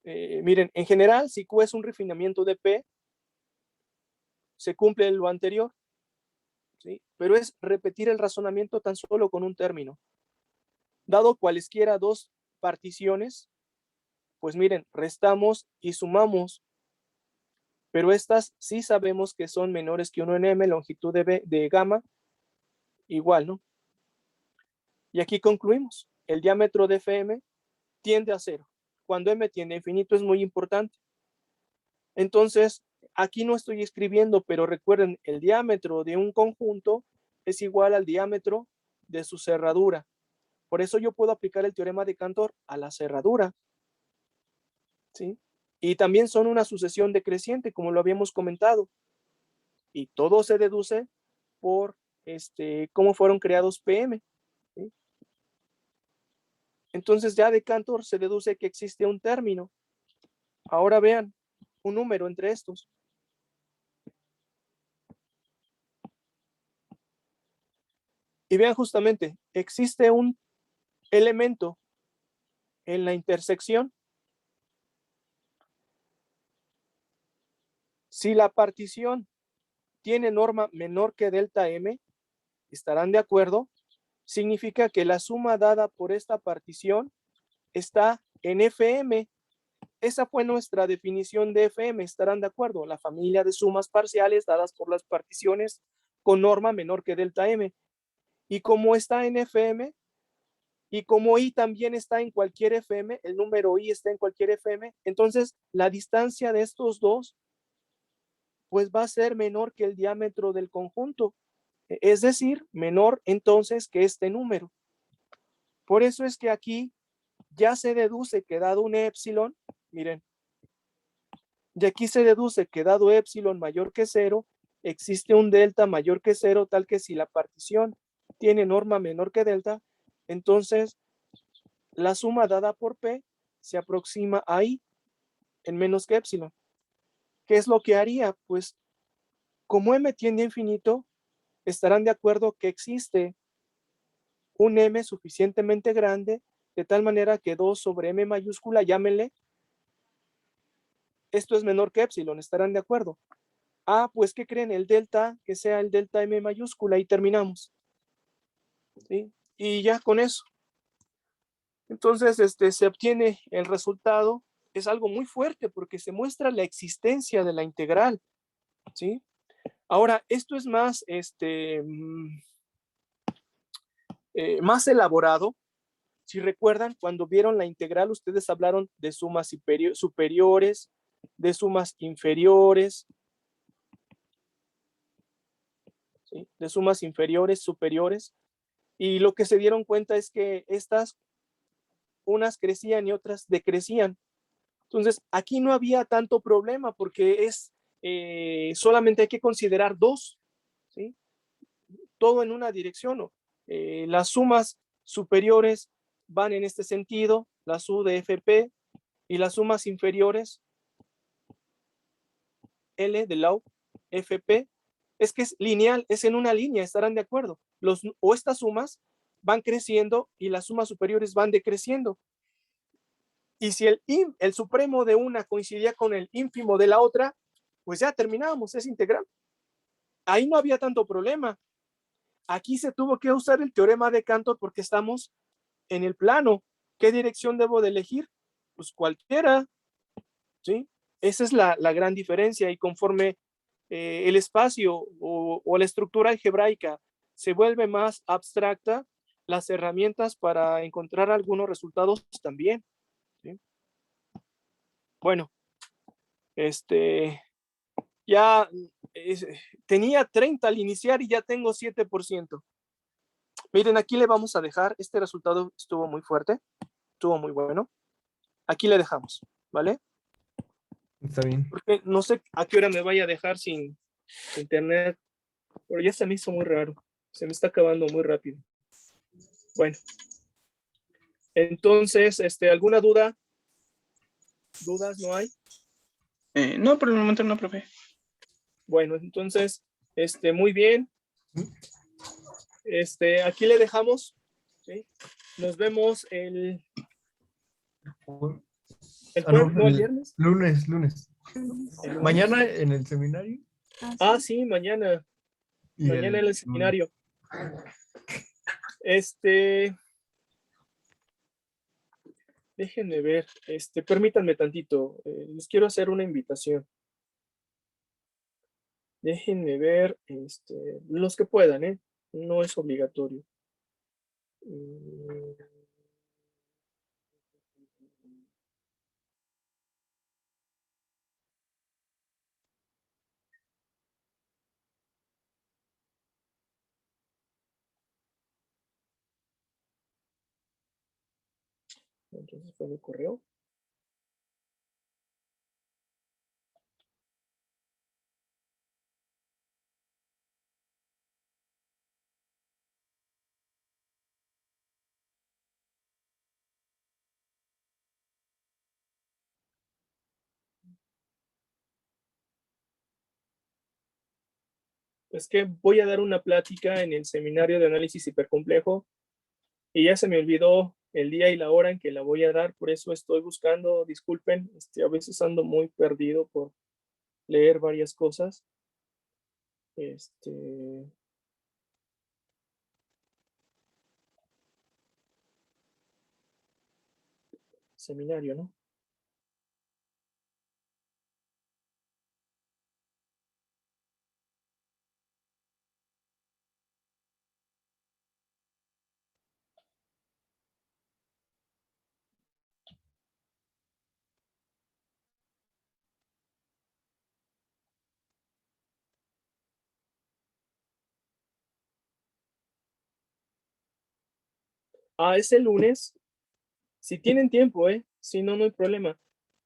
Miren, en general, si Q es un refinamiento de P, se cumple lo anterior, ¿sí? Pero es repetir el razonamiento tan solo con un término. Dado cualesquiera dos particiones, pues miren, restamos y sumamos, pero estas sí sabemos que son menores que 1 en M, longitud de gamma, igual, ¿no? Y aquí concluimos. El diámetro de FM tiende a cero. Cuando M tiende a infinito es muy importante. Entonces, aquí no estoy escribiendo, pero recuerden, el diámetro de un conjunto es igual al diámetro de su cerradura. Por eso yo puedo aplicar el teorema de Cantor a la cerradura, ¿sí? Y también son una sucesión decreciente, como lo habíamos comentado. Y todo se deduce por cómo fueron creados PM, ¿sí? Entonces ya de Cantor se deduce que existe un término. Ahora vean un número entre estos. Y vean justamente, existe un elemento en la intersección. Si la partición tiene norma menor que delta M, estarán de acuerdo, significa que la suma dada por esta partición está en FM. Esa fue nuestra definición de FM, estarán de acuerdo, la familia de sumas parciales dadas por las particiones con norma menor que delta M. Y como está en FM, Y como I también está en cualquier FM, el número I está en cualquier FM, entonces la distancia de estos dos pues va a ser menor que el diámetro del conjunto, es decir, menor entonces que este número. Por eso es que aquí ya se deduce que dado un épsilon, miren, de aquí se deduce que dado épsilon mayor que 0, existe un delta mayor que 0, tal que si la partición tiene norma menor que delta, entonces la suma dada por P se aproxima a I en menos que épsilon. ¿Qué es lo que haría? Pues como M tiende a infinito, estarán de acuerdo que existe un M suficientemente grande, de tal manera que 2 sobre M mayúscula, llámenle, esto es menor que épsilon, estarán de acuerdo. Ah, pues, ¿qué creen? El delta, que sea el delta M mayúscula y terminamos. ¿Sí? Y ya con eso. Entonces, se obtiene el resultado. Es algo muy fuerte porque se muestra la existencia de la integral. ¿Sí? Ahora, esto es más, más elaborado. Si recuerdan, cuando vieron la integral, ustedes hablaron de sumas superiores, de sumas inferiores, ¿sí? De sumas inferiores, superiores, y lo que se dieron cuenta es que estas, unas crecían y otras decrecían. Entonces, aquí no había tanto problema porque solamente hay que considerar dos, ¿sí? Todo en una dirección, ¿no? Las sumas superiores van en este sentido, la U de FP, y las sumas inferiores, L de la U, FP, es que es lineal, es en una línea, estarán de acuerdo. O estas sumas van creciendo y las sumas superiores van decreciendo. Y si el supremo de una coincidía con el ínfimo de la otra, pues ya terminábamos, es integral. Ahí no había tanto problema. Aquí se tuvo que usar el teorema de Cantor porque estamos en el plano. ¿Qué dirección debo de elegir? Pues cualquiera, ¿sí? Esa es la gran diferencia, y conforme el espacio o la estructura algebraica se vuelve más abstracta, las herramientas para encontrar algunos resultados también, ¿sí? Bueno, ya tenía 30 al iniciar y ya tengo 7%. Miren, aquí le vamos a dejar, este resultado estuvo muy fuerte, estuvo muy bueno. Aquí le dejamos, ¿vale? Está bien. Porque no sé a qué hora me vaya a dejar sin internet, pero ya se me hizo muy raro, se me está acabando muy rápido. Bueno, entonces, ¿alguna duda? ¿Dudas no hay? No, por el momento no, profe. Bueno, entonces, muy bien. Aquí le dejamos, ¿sí? Nos vemos el jueves, no, el viernes. Lunes. El lunes. Mañana en el seminario. Ah, sí, mañana. Y Mañana en el seminario. Déjenme ver, permítanme tantito, les quiero hacer una invitación. Déjenme ver, los que puedan, no es obligatorio. Entonces fue mi correo. Es que voy a dar una plática en el seminario de análisis hipercomplejo y ya se me olvidó el día y la hora en que la voy a dar, por eso estoy buscando, disculpen, a veces ando muy perdido por leer varias cosas. Seminario, ¿no? Es el lunes. Si tienen tiempo, si no, no hay problema.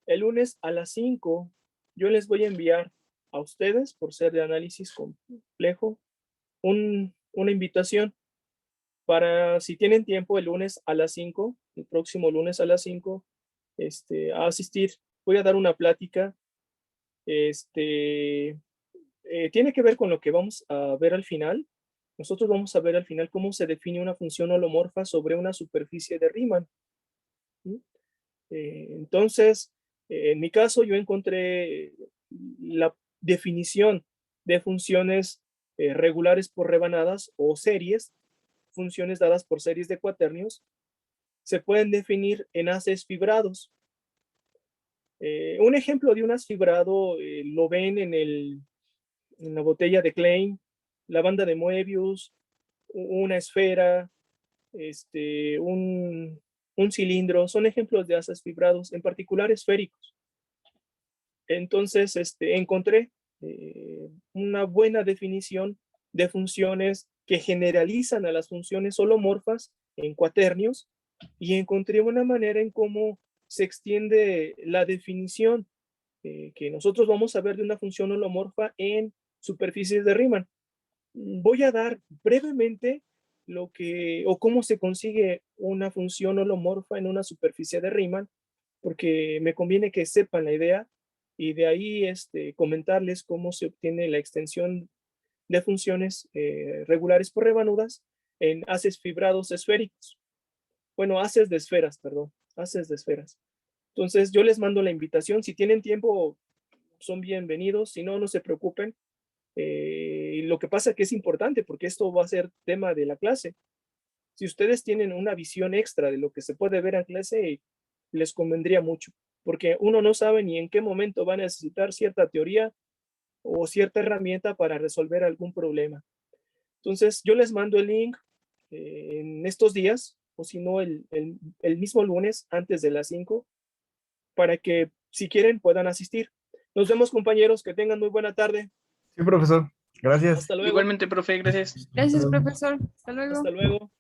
El lunes a las 5 yo les voy a enviar a ustedes, por ser de análisis complejo, una invitación para, si tienen tiempo, el lunes a las 5, el próximo lunes a las 5, a asistir. Voy a dar una plática. Tiene que ver con lo que vamos a ver al final. Nosotros vamos a ver al final cómo se define una función holomorfa sobre una superficie de Riemann. Entonces, en mi caso, yo encontré la definición de funciones regulares por rebanadas o series, funciones dadas por series de cuaternios, se pueden definir en haces fibrados. Un ejemplo de un haz fibrado lo ven en la botella de Klein, la banda de Moebius, una esfera, un cilindro, son ejemplos de haces fibrados, en particular esféricos. Entonces, encontré una buena definición de funciones que generalizan a las funciones holomorfas en cuaternios, y encontré una manera en cómo se extiende la definición que nosotros vamos a ver de una función holomorfa en superficies de Riemann. Voy a dar brevemente cómo se consigue una función holomorfa en una superficie de Riemann, porque me conviene que sepan la idea y de ahí comentarles cómo se obtiene la extensión de funciones regulares por rebanudas en haces fibrados esféricos. Bueno, haces de esferas, perdón, haces de esferas. Entonces yo les mando la invitación. Si tienen tiempo, son bienvenidos. Si no, no se preocupen. Lo que pasa es que es importante porque esto va a ser tema de la clase. Si ustedes tienen una visión extra de lo que se puede ver en clase, les convendría mucho, porque uno no sabe ni en qué momento va a necesitar cierta teoría o cierta herramienta para resolver algún problema. Entonces, yo les mando el link en estos días, o si no, el mismo lunes antes de las 5, para que, si quieren, puedan asistir. Nos vemos, compañeros, que tengan muy buena tarde. Sí, profesor. Gracias. Hasta luego. Igualmente, profe, gracias. Gracias, profesor. Hasta luego. Hasta luego.